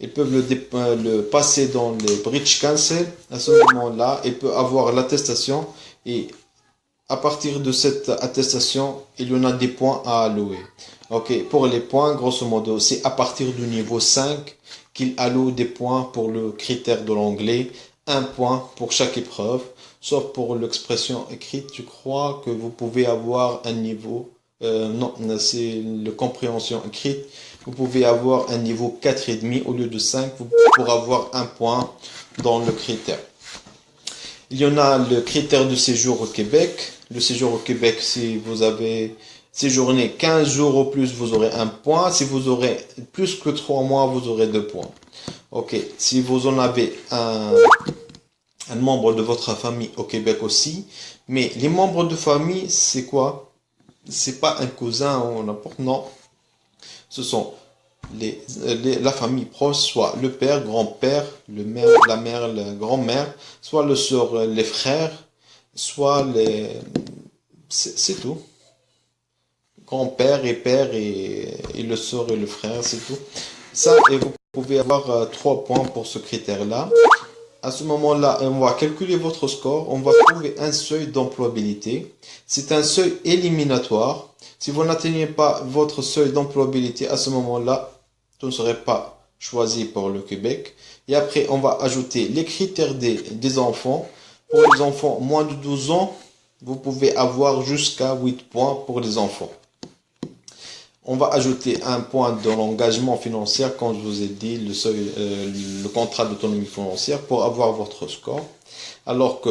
Ils peuvent le passer dans les British Council. À ce moment-là, il peut avoir l'attestation et à partir de cette attestation, il y en a des points à allouer. Ok, pour les points, grosso modo, c'est à partir du niveau 5 qu'il alloue des points pour le critère de l'anglais, 1 point pour chaque épreuve, sauf pour l'expression écrite. Je crois que vous pouvez avoir un niveau, non, c'est la compréhension écrite. Vous pouvez avoir un niveau 4,5 au lieu de 5 pour avoir 1 point dans le critère. Il y en a le critère de séjour au Québec. Le séjour au Québec, si vous avez séjourné 15 jours au plus, vous aurez 1 point. Si vous aurez plus que 3 mois, vous aurez 2 points. Ok. Si vous en avez un membre de votre famille au Québec aussi. Mais les membres de famille, c'est quoi? C'est pas un cousin ou n'importe, non. Ce sont la famille proche, soit le père, grand-père, la mère, la grand-mère, soit le soeur, les frères, soit c'est tout. Grand-père et père et le soeur et le frère, c'est tout. Ça, et vous pouvez avoir 3 points pour ce critère-là. À ce moment-là, on va calculer votre score, on va trouver un seuil d'employabilité. C'est un seuil éliminatoire. Si vous n'atteignez pas votre seuil d'employabilité, à ce moment-là, vous ne serez pas choisi pour le Québec. Et après, on va ajouter les critères des enfants. Pour les enfants moins de 12 ans, vous pouvez avoir jusqu'à 8 points pour les enfants. On va ajouter 1 point de l'engagement financier, quand je vous ai dit, le contrat d'autonomie financière pour avoir votre score. Alors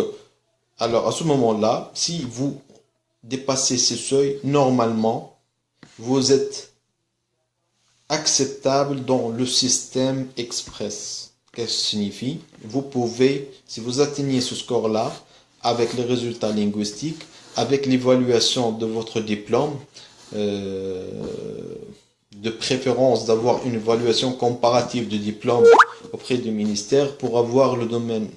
à ce moment-là, si vous dépassez ces seuils, normalement, vous êtes acceptable dans le système express. Qu'est-ce que ça signifie? Vous pouvez, si vous atteignez ce score-là, avec les résultats linguistiques, avec l'évaluation de votre diplôme, de préférence d'avoir une évaluation comparative de diplôme auprès du ministère pour avoir le domaine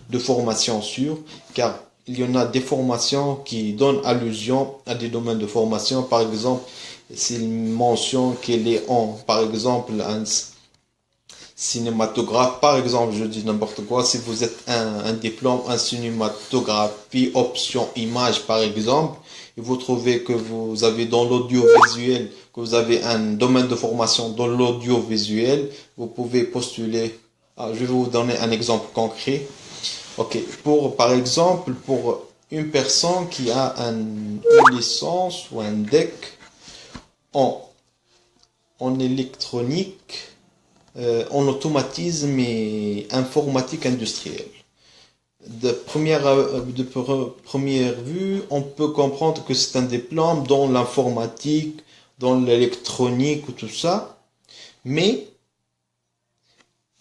de formation sûr, car il y en a des formations qui donnent allusion à des domaines de formation. Par exemple, s'il mentionne qu'il est par exemple, un cinématographe, par exemple, je dis n'importe quoi, si vous êtes un diplôme en cinématographie, option image, par exemple, et vous trouvez que vous avez dans l'audiovisuel, que vous avez un domaine de formation dans l'audiovisuel, vous pouvez postuler. Je vais vous donner un exemple concret. Ok, par exemple, pour une personne qui a une licence ou un DEC en électronique, en automatisme et informatique industrielle. De première vue, on peut comprendre que c'est un diplôme dans l'informatique dans l'électronique ou tout ça, mais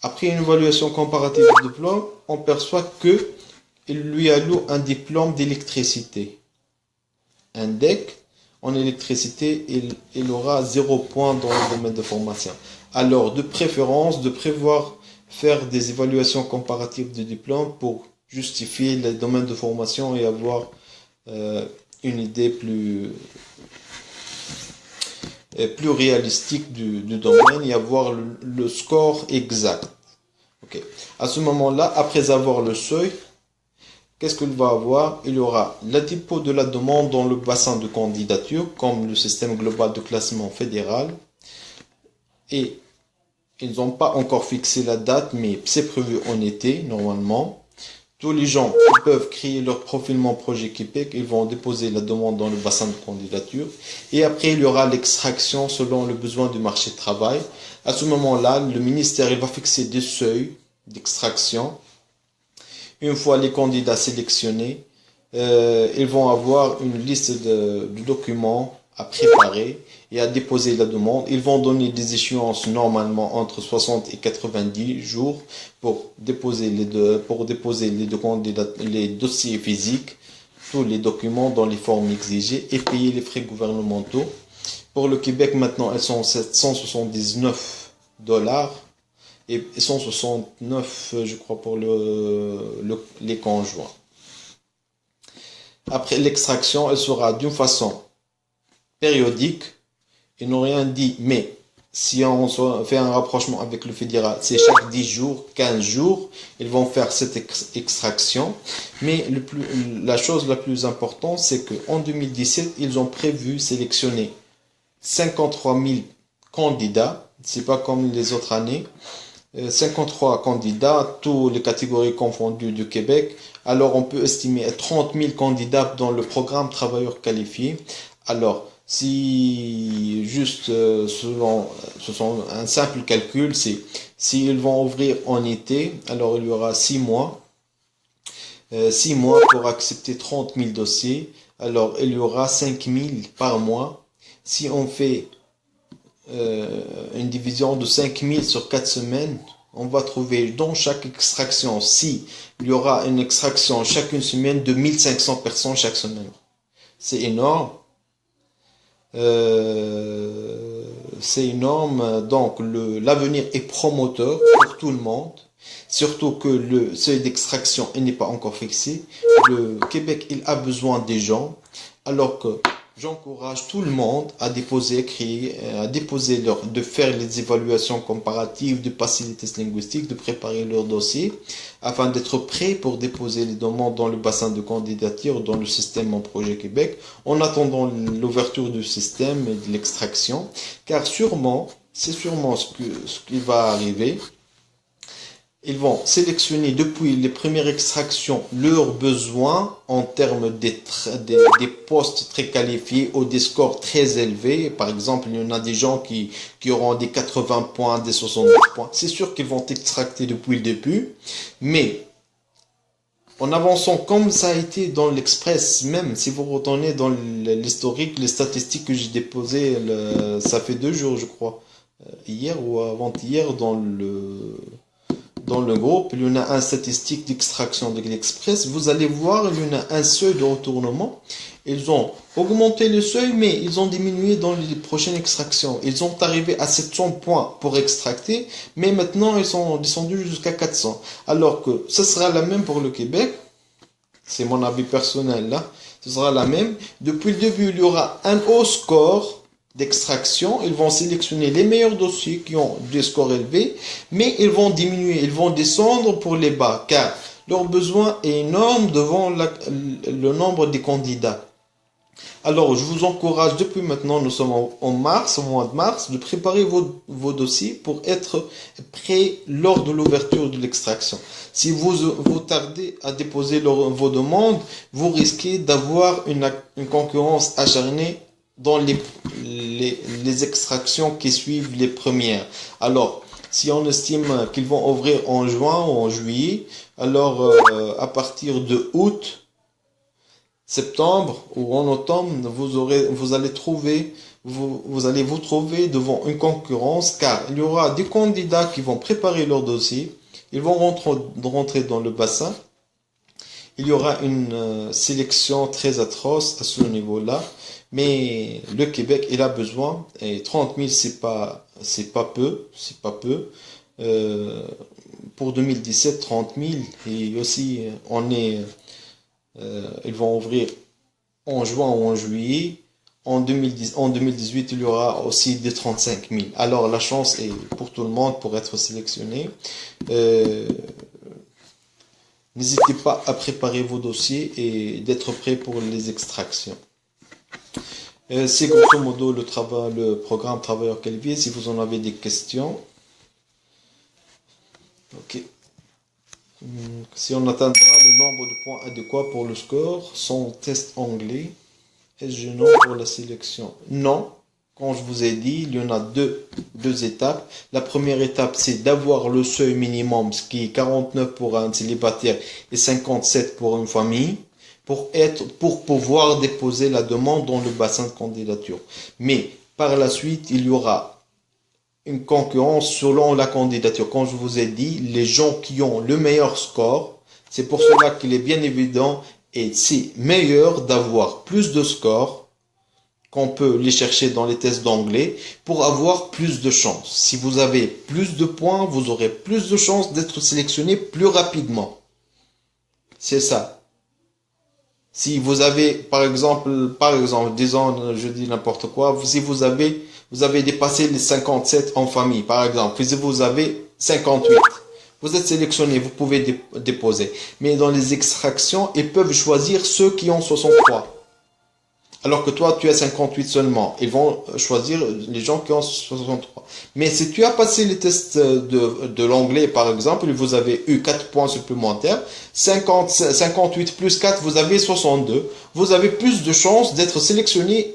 après une évaluation comparative du diplôme, on perçoit que il lui alloue un diplôme d'électricité. Un DEC en électricité, il aura 0 point dans le domaine de formation. Alors, de préférence, de prévoir faire des évaluations comparatives de diplôme pour justifier le domaine de formation et avoir une idée plus réalistique du domaine et avoir le score exact. Ok. À ce moment-là, après avoir le seuil, qu'est-ce qu'il va avoir? Il y aura le dépôt de la demande dans le bassin de candidature, comme le système global de classement fédéral. Et ils n'ont pas encore fixé la date, mais c'est prévu en été, normalement. Tous les gens qui peuvent créer leur profil Mon Projet Québec, ils vont déposer la demande dans le bassin de candidature. Et après, il y aura l'extraction selon le besoin du marché de travail. À ce moment-là, le ministère il va fixer des seuils d'extraction. Une fois les candidats sélectionnés, ils vont avoir une liste de documents à préparer et à déposer la demande. Ils vont donner des échéances normalement entre 60 et 90 jours pour déposer les dossiers physiques, tous les documents dans les formes exigées et payer les frais gouvernementaux. Pour le Québec, maintenant, elles sont 779 $ et 169, je crois, pour les conjoints. Après l'extraction, elle sera d'une façon périodique. Ils n'ont rien dit, mais si on fait un rapprochement avec le fédéral, c'est chaque 10 jours, 15 jours, ils vont faire cette extraction. Mais la chose la plus importante, c'est qu'en 2017, ils ont prévu sélectionner 53 000 candidats. C'est pas comme les autres années. 53 candidats, toutes les catégories confondues du Québec. Alors, on peut estimer 30 000 candidats dans le programme travailleurs qualifiés. Alors, si juste selon un simple calcul, c'est s'ils vont ouvrir en été, alors il y aura 6 mois. 6 mois pour accepter 30 000 dossiers. Alors, il y aura 5 000 par mois. Si on fait une division de 5 000 sur 4 semaines, on va trouver dans chaque extraction, si il y aura une extraction chaque une semaine de 1500 personnes chaque semaine. C'est énorme. C'est énorme. Donc, l'avenir est promoteur pour tout le monde. Surtout que le seuil d'extraction n'est pas encore fixé. Le Québec, il a besoin des gens. Alors que j'encourage tout le monde à déposer, de faire les évaluations comparatives, de passer les tests linguistiques, de préparer leur dossier, afin d'être prêt pour déposer les demandes dans le bassin de candidature, dans le système Mon Projet Québec, en attendant l'ouverture du système et de l'extraction, car c'est sûrement ce qui va arriver. Ils vont sélectionner depuis les premières extractions leurs besoins en termes des postes très qualifiés ou des scores très élevés. Par exemple, il y en a des gens qui auront des 80 points, des 70 points. C'est sûr qu'ils vont extracter depuis le début, mais en avançant comme ça a été dans l'Express, même si vous retournez dans l'historique, les statistiques que j'ai déposées, ça fait 2 jours, je crois, hier ou avant-hier dans le groupe, il y en a un statistique d'extraction de l'Express. Vous allez voir, il y en a un seuil de retournement. Ils ont augmenté le seuil, mais ils ont diminué dans les prochaines extractions. Ils ont arrivé à 700 points pour extracter, mais maintenant ils sont descendus jusqu'à 400. Alors que ce sera la même pour le Québec. C'est mon avis personnel là. Ce sera la même. Depuis le début, il y aura un haut score d'extraction. Ils vont sélectionner les meilleurs dossiers qui ont des scores élevés, mais ils vont diminuer, ils vont descendre pour les bas, car leur besoin est énorme devant le nombre des candidats. Alors, je vous encourage, depuis maintenant, nous sommes au mois de mars, de préparer vos dossiers pour être prêts lors de l'ouverture de l'extraction. Si vous tardez à déposer vos demandes, vous risquez d'avoir une concurrence acharnée dans les extractions qui suivent les premières. Alors, si on estime qu'ils vont ouvrir en juin ou en juillet, alors à partir de août, septembre ou en automne, vous allez vous trouver devant une concurrence car il y aura des candidats qui vont préparer leur dossier, ils vont rentrer dans le bassin. Il y aura une sélection très atroce à ce niveau-là, mais le Québec, il a besoin, et 30 000, c'est pas peu. Euh, pour 2017, 30 000, et aussi, ils vont ouvrir en juin ou en juillet. En 2018, il y aura aussi des 35 000. Alors, la chance est pour tout le monde pour être sélectionné. Euh, N'hésitez pas à préparer vos dossiers et d'être prêt pour les extractions. C'est grosso modo le programme Travailleur Qualifié. Si vous en avez des questions, ok. Si on atteindra le nombre de points adéquats pour le score, son test anglais, est-ce gênant pour la sélection? Non. Quand je vous ai dit, il y en a deux étapes. La première étape, c'est d'avoir le seuil minimum, ce qui est 49 pour un célibataire et 57 pour une famille, pour pouvoir déposer la demande dans le bassin de candidature. Mais par la suite, il y aura une concurrence selon la candidature. Quand je vous ai dit, les gens qui ont le meilleur score, c'est pour cela qu'il est bien évident et c'est meilleur d'avoir plus de scores qu'on peut les chercher dans les tests d'anglais pour avoir plus de chances. Si vous avez plus de points, vous aurez plus de chances d'être sélectionné plus rapidement. C'est ça. Si vous avez, par exemple, disons, je dis n'importe quoi, si vous avez dépassé les 57 en famille, par exemple, si vous avez 58, vous êtes sélectionné, vous pouvez déposer. Mais dans les extractions, ils peuvent choisir ceux qui ont 63. Alors que toi, tu as 58 seulement. Ils vont choisir les gens qui ont 63. Mais si tu as passé les tests de l'anglais, par exemple, vous avez eu 4 points supplémentaires. 58 plus 4, vous avez 62. Vous avez plus de chances d'être sélectionné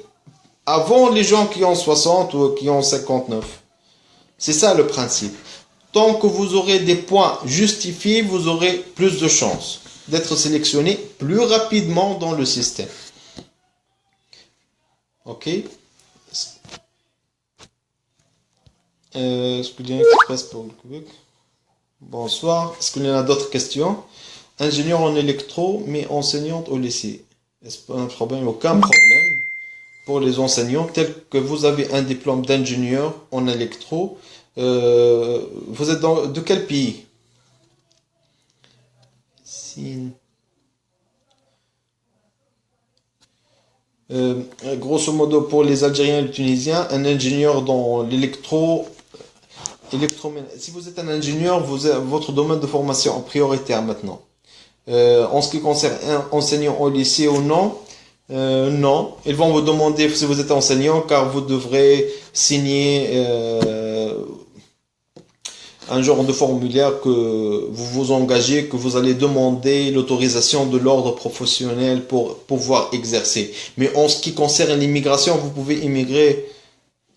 avant les gens qui ont 60 ou qui ont 59. C'est ça le principe. Tant que vous aurez des points justifiés, vous aurez plus de chances d'être sélectionné plus rapidement dans le système. Ok. Est-ce qu'il y a un express pour le Québec? Bonsoir. Est-ce qu'il y en a d'autres questions? Ingénieur en électro, mais enseignante au lycée. Est-ce pas un problème? Aucun problème pour les enseignants, tel que vous avez un diplôme d'ingénieur en électro. Vous êtes de quel pays? Grosso modo, pour les Algériens et les Tunisiens, un ingénieur dans si vous êtes un ingénieur, votre domaine de formation est prioritaire maintenant. En ce qui concerne un enseignant au lycée ou non, non. Ils vont vous demander si vous êtes enseignant, car vous devrez signer un genre de formulaire que vous vous engagez, que vous allez demander l'autorisation de l'ordre professionnel pour pouvoir exercer. Mais en ce qui concerne l'immigration, vous pouvez immigrer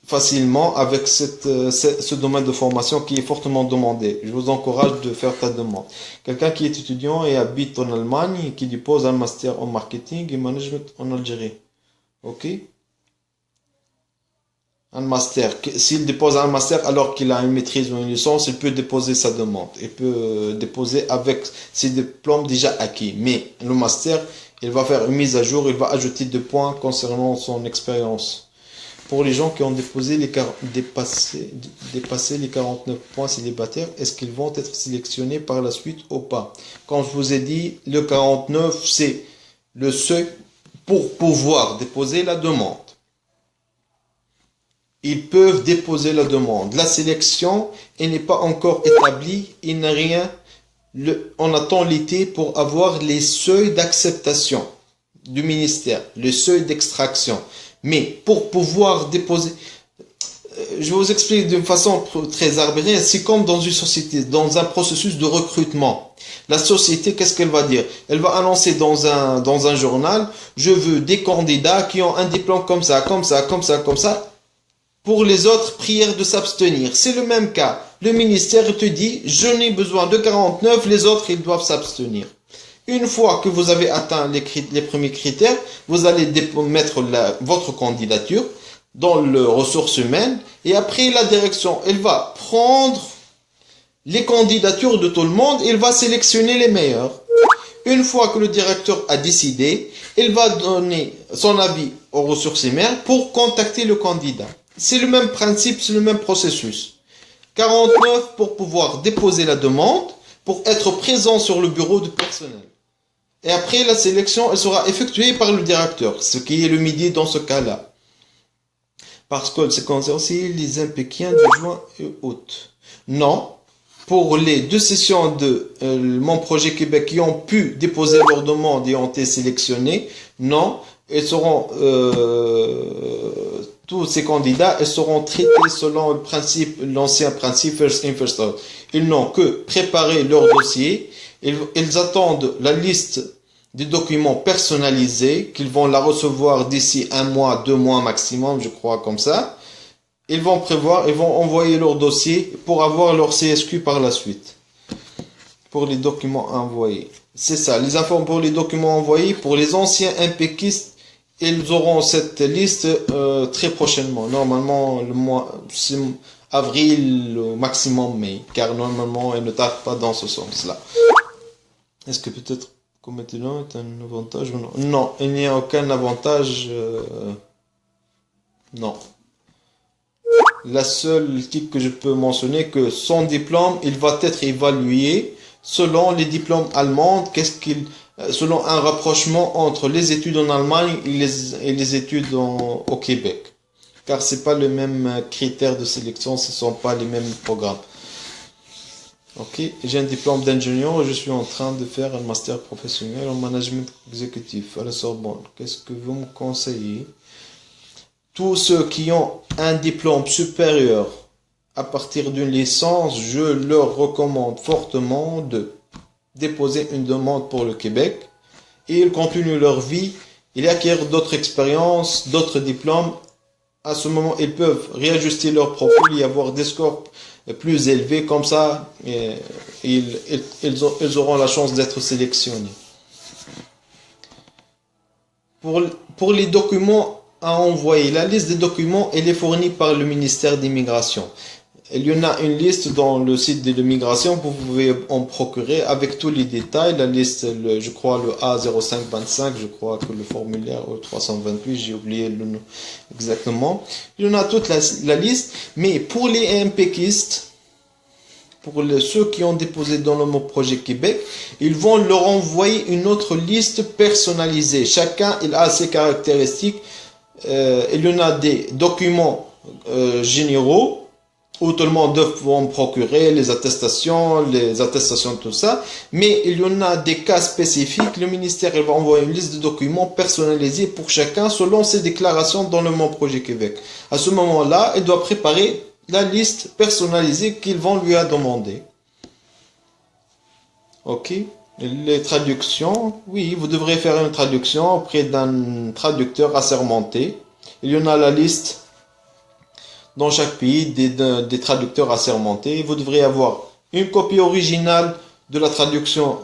facilement avec ce domaine de formation qui est fortement demandé. Je vous encourage de faire ta demande. Quelqu'un qui est étudiant et habite en Allemagne et qui dépose un master en marketing et management en Algérie. Ok? Un master. S'il dépose un master alors qu'il a une maîtrise ou une licence, il peut déposer sa demande. Il peut déposer avec ses diplômes déjà acquis. Mais le master, il va faire une mise à jour, il va ajouter des points concernant son expérience. Pour les gens qui ont dépassé les 49 points célibataires, est-ce qu'ils vont être sélectionnés par la suite ou pas? Quand je vous ai dit, le 49, c'est le seuil pour pouvoir déposer la demande. Ils peuvent déposer la demande. La sélection, elle n'est pas encore établie. Il n'y a rien. On attend l'été pour avoir les seuils d'acceptation du ministère, les seuils d'extraction. Mais pour pouvoir déposer, je vais vous expliquer d'une façon très arbitraire, c'est comme dans une société, dans un processus de recrutement. La société, qu'est-ce qu'elle va dire? Elle va annoncer dans un journal, je veux des candidats qui ont un diplôme comme ça, comme ça, comme ça, comme ça. Pour les autres, prière de s'abstenir. C'est le même cas. Le ministère te dit, je n'ai besoin de 49, les autres, ils doivent s'abstenir. Une fois que vous avez atteint les premiers critères, vous allez mettre votre candidature dans le ressources humaines et après la direction, elle va prendre les candidatures de tout le monde, il va sélectionner les meilleurs. Une fois que le directeur a décidé, il va donner son avis aux ressources humaines pour contacter le candidat. C'est le même principe, c'est le même processus. 49 pour pouvoir déposer la demande, pour être présent sur le bureau du personnel. Et après, la sélection, elle sera effectuée par le directeur, ce qui est le midi dans ce cas-là. Parce que c'est concerne aussi les impékiens de juin et août. Non. Pour les 2 sessions de mon projet Québec qui ont pu déposer leur demande et ont été sélectionnés, non, ils seront tous ces candidats, ils seront traités selon le principe, l'ancien principe first in first out. Ils n'ont que préparé leur dossier, ils attendent la liste des documents personnalisés qu'ils vont la recevoir d'ici 1 mois, 2 mois maximum, je crois comme ça. Ils vont envoyer leur dossier pour avoir leur CSQ par la suite. Pour les documents envoyés. C'est ça, les informations pour les documents envoyés. Pour les anciens impéquistes, ils auront cette liste très prochainement. Normalement, le mois, c'est avril, au maximum mai. Car normalement, ils ne tardent pas dans ce sens-là. Est-ce que peut-être que maintenant est un avantage ou non? Non, il n'y a aucun avantage. Non. La seule type que je peux mentionner que son diplôme, il va être évalué selon les diplômes allemands, selon un rapprochement entre les études en Allemagne et les études au Québec. Car c'est pas le même critère de sélection, ce sont pas les mêmes programmes. Ok, j'ai un diplôme d'ingénieur et je suis en train de faire un master professionnel en management exécutif à la Sorbonne. Qu'est-ce que vous me conseillez? Tous ceux qui ont un diplôme supérieur à partir d'une licence, je leur recommande fortement de déposer une demande pour le Québec et ils continuent leur vie, ils acquièrent d'autres expériences, d'autres diplômes. À ce moment, ils peuvent réajuster leur profil et avoir des scores plus élevés. Comme ça, ils auront la chance d'être sélectionnés. Pour les documents à envoyer, la liste des documents, elle est fournie par le ministère d'Immigration. Il y en a une liste dans le site de l'immigration, vous pouvez en procurer avec tous les détails. La liste, je crois le A0525, je crois que le formulaire 328, j'ai oublié le nom exactement. Il y en a toute la liste, mais pour les impéquistes, pour ceux qui ont déposé dans le mot projet Québec, ils vont leur envoyer une autre liste personnalisée. Chacun, il a ses caractéristiques. Il y en a des documents généraux où tout le monde doit en procurer, les attestations, tout ça. Mais il y en a des cas spécifiques. Le ministère il va envoyer une liste de documents personnalisés pour chacun selon ses déclarations dans le Mon Projet Québec. À ce moment-là, il doit préparer la liste personnalisée qu'ils vont lui demander. Ok. Les traductions, oui, vous devrez faire une traduction auprès d'un traducteur assermenté. Il y en a la liste dans chaque pays des traducteurs assermentés. Vous devrez avoir une copie originale de la traduction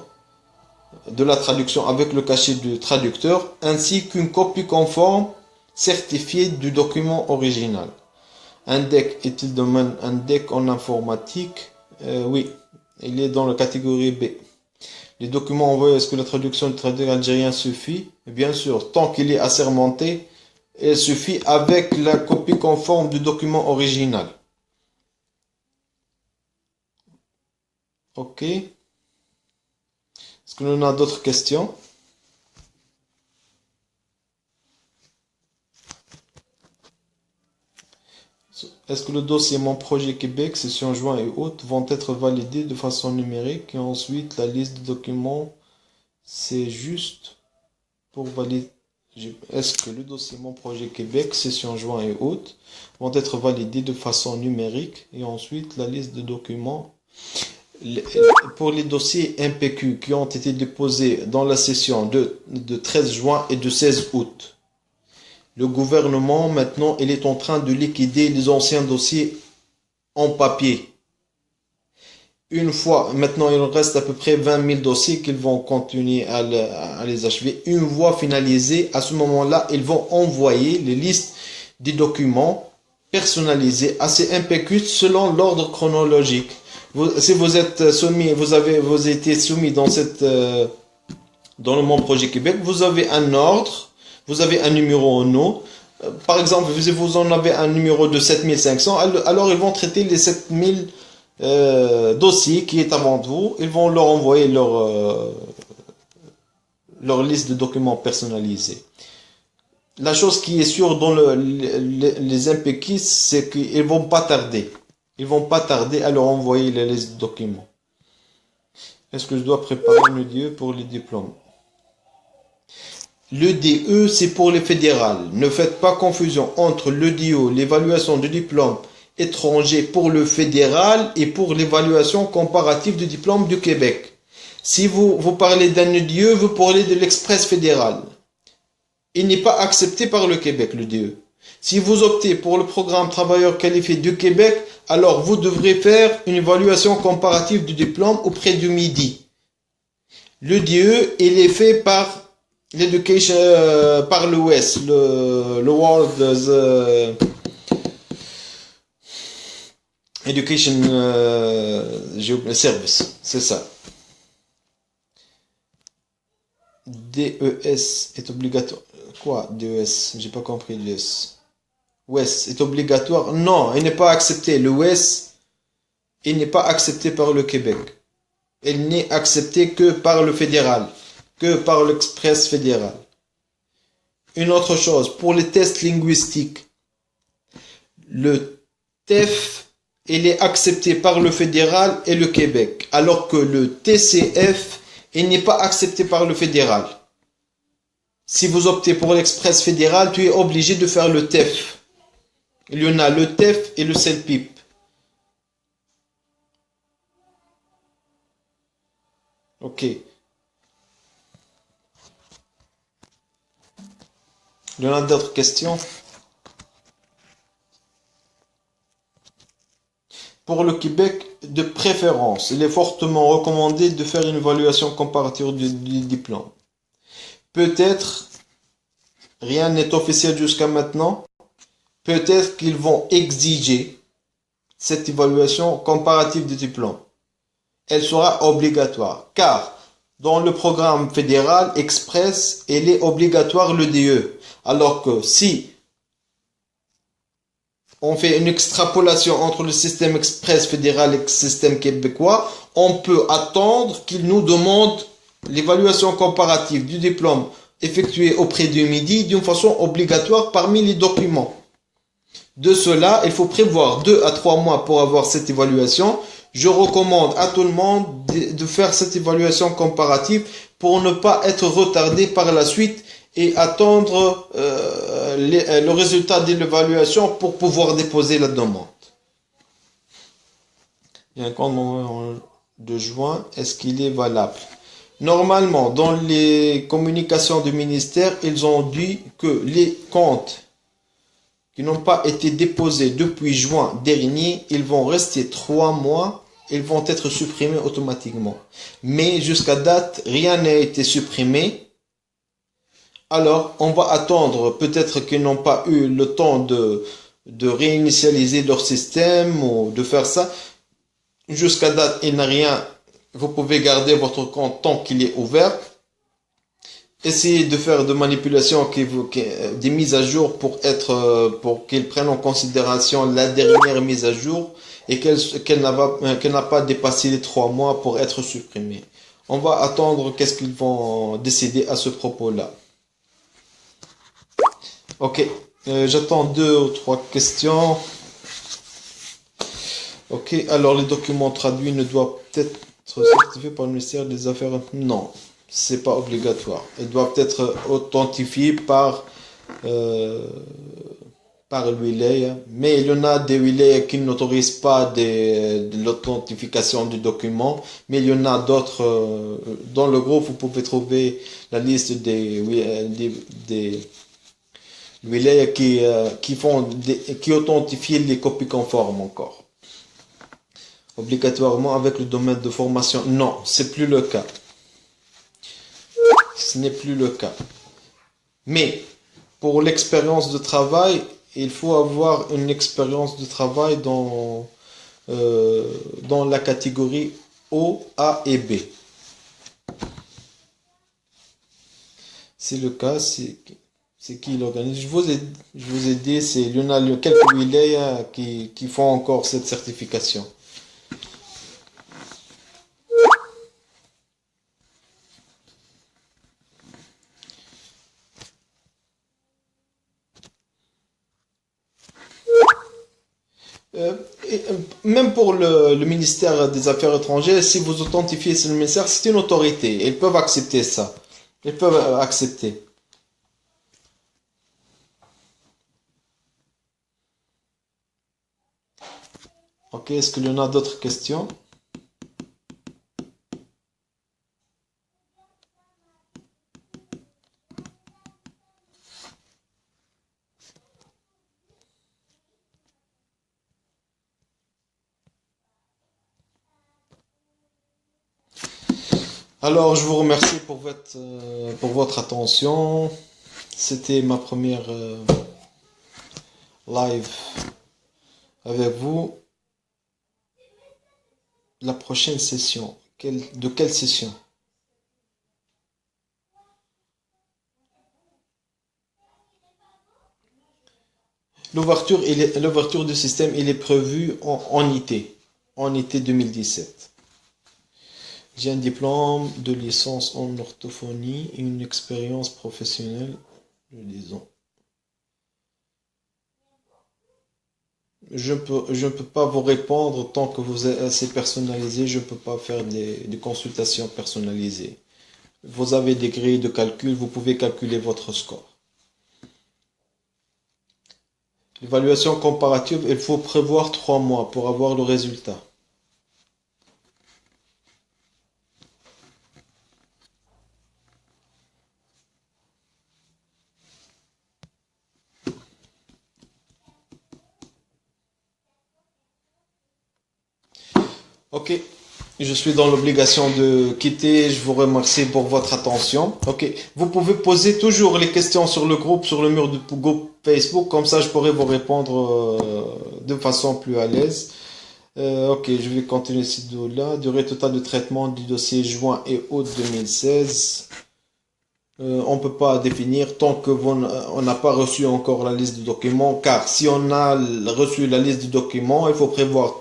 avec le cachet du traducteur, ainsi qu'une copie conforme certifiée du document original. Un DEC est-il domaine un DEC en informatique? Oui, il est dans la catégorie B. Les documents envoyés, est-ce que la traduction du traducteur algérien suffit? Bien sûr, tant qu'il est assermenté, il suffit avec la copie conforme du document original. Ok. Est-ce que l'on a d'autres questions? Est-ce que le dossier Mon Projet Québec, session juin et août, vont être validés de façon numérique et ensuite la liste de documents, c'est juste pour valider. Est-ce que le dossier Mon Projet Québec, session juin et août, vont être validés de façon numérique et ensuite la liste de documents pour les dossiers MPQ qui ont été déposés dans la session de 13 juin et de 16 août. Le gouvernement, maintenant, il est en train de liquider les anciens dossiers en papier. Une fois, maintenant il reste à peu près 20 000 dossiers qu'ils vont continuer à les achever. Une fois finalisés, à ce moment-là, ils vont envoyer les listes des documents personnalisés à ces MPQ selon l'ordre chronologique. Si vous êtes soumis, vous avez été soumis dans le Mon Projet Québec, vous avez un ordre, vous avez un numéro en eau. Par exemple, si vous en avez un numéro de 7500, alors ils vont traiter les 7000 dossiers qui est avant vous. Ils vont leur envoyer leur liste de documents personnalisés. La chose qui est sûre dans les MPK, c'est qu'ils vont pas tarder. Ils vont pas tarder à leur envoyer les listes de documents. Est-ce que je dois préparer une EDE pour les diplômes? L'EDE, c'est pour les fédérales. Ne faites pas confusion entre l'EDO, l'évaluation du diplôme étranger pour le fédéral et pour l'évaluation comparative du diplôme du Québec. Si vous parlez d'un EDE, vous parlez de l'express fédéral. Il n'est pas accepté par le Québec, l'EDE. Si vous optez pour le programme travailleur qualifié du Québec, alors vous devrez faire une évaluation comparative du diplôme auprès du MIDI. L'EDE, il est fait par l'Education, par l'OS, le World Education Service, c'est ça. DES est obligatoire. Quoi, DES? J'ai pas compris DES. WES est obligatoire? Non, il n'est pas accepté. Le WES, il n'est pas accepté par le Québec. Il n'est accepté que par le fédéral, que par l'express fédéral. Une autre chose, pour les tests linguistiques, le TEF, il est accepté par le fédéral et le Québec, alors que le TCF, il n'est pas accepté par le fédéral. Si vous optez pour l'express fédéral, tu es obligé de faire le TEF. Il y en a le TEF et le CELPIP. Ok. Il y en a d'autres questions? Pour le Québec, de préférence, il est fortement recommandé de faire une évaluation comparative du diplôme. Peut-être, rien n'est officiel jusqu'à maintenant, peut-être qu'ils vont exiger cette évaluation comparative du diplôme. Elle sera obligatoire, car dans le programme fédéral express, elle est obligatoire le DE. Alors que si on fait une extrapolation entre le système express fédéral et le système québécois, on peut attendre qu'il nous demande l'évaluation comparative du diplôme effectué auprès du MIDI d'une façon obligatoire parmi les documents. De cela, il faut prévoir 2 à 3 mois pour avoir cette évaluation. Je recommande à tout le monde de faire cette évaluation comparative pour ne pas être retardé par la suite et attendre le résultat de l'évaluation pour pouvoir déposer la demande. Il y a un compte de juin, est-ce qu'il est valable? Normalement, dans les communications du ministère, ils ont dit que les comptes qui n'ont pas été déposés depuis juin dernier, ils vont rester 3 mois, ils vont être supprimés automatiquement. Mais jusqu'à date, rien n'a été supprimé. Alors, on va attendre, peut-être qu'ils n'ont pas eu le temps de réinitialiser leur système ou de faire ça. Jusqu'à date, il n'y a rien. Vous pouvez garder votre compte tant qu'il est ouvert. Essayez de faire des manipulations, des mises à jour pour qu'ils prennent en considération la dernière mise à jour et qu'elle n'a pas dépassé les 3 mois pour être supprimée. On va attendre qu'est-ce qu'ils vont décider à ce propos-là. Ok, j'attends 2 ou 3 questions. Ok, alors les documents traduits ne doivent être certifiés par le ministère des Affaires. Non, c'est pas obligatoire. Ils doivent être authentifiés par l'WILEA, mais il y en a des WILEA qui n'autorisent pas de l'authentification du document, mais il y en a d'autres. Dans le groupe, vous pouvez trouver la liste des WILEA qui authentifient les copies conformes encore. obligatoirement avec le domaine de formation. Non, c'est plus le cas. Ce n'est plus le cas. Mais pour l'expérience de travail, il faut avoir une expérience de travail dans la catégorie O, A et B. C'est le cas, c'est qui l'organise. Je vous ai dit, il y en a quelques wilayas qui font encore cette certification. Même pour le ministère des Affaires étrangères, si vous authentifiez sur le ministère, c'est une autorité. Ils peuvent accepter ça. Ils peuvent accepter. Ok, est-ce qu'il y en a d'autres questions? Alors, je vous remercie pour votre attention. C'était ma première live avec vous. La prochaine session. De quelle session? L'ouverture du système, il est prévu en été. En été 2017. J'ai un diplôme de licence en orthophonie et une expérience professionnelle, disons. Je ne peux pas vous répondre tant que vous êtes assez personnalisé, je ne peux pas faire des consultations personnalisées. Vous avez des grilles de calcul, vous pouvez calculer votre score. L'évaluation comparative, il faut prévoir 3 mois pour avoir le résultat. Ok, je suis dans l'obligation de quitter. Je vous remercie pour votre attention. Ok, vous pouvez poser toujours les questions sur le groupe, sur le mur du groupe Facebook. Comme ça, je pourrai vous répondre de façon plus à l'aise. Ok, je vais continuer ce vidéo-là. Durée totale de traitement du dossier juin et août 2016. On ne peut pas définir tant que on n'a pas reçu encore la liste de documents. Car si on a reçu la liste de documents, il faut prévoir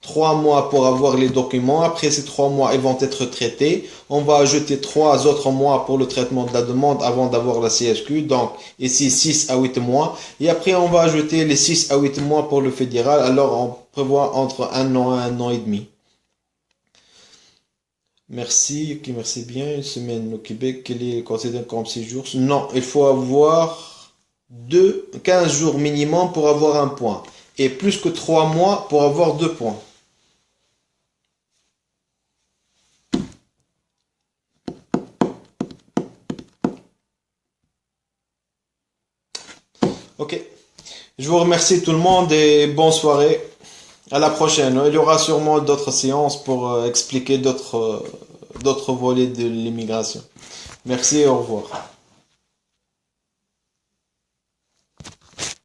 3 mois pour avoir les documents. Après ces 3 mois, ils vont être traités. On va ajouter 3 autres mois pour le traitement de la demande avant d'avoir la CSQ. Donc, ici, 6 à 8 mois. Et après, on va ajouter les 6 à 8 mois pour le fédéral. Alors, on prévoit entre 1 an et 1 an et demi. Merci, ok, merci bien. Une semaine au Québec, quel est considéré comme 6 jours? Non, il faut avoir 15 jours minimum pour avoir un point. Et plus que 3 mois pour avoir 2 points. Ok. Je vous remercie tout le monde et bonne soirée. À la prochaine. Il y aura sûrement d'autres séances pour expliquer d'autres volets de l'immigration. Merci et au revoir.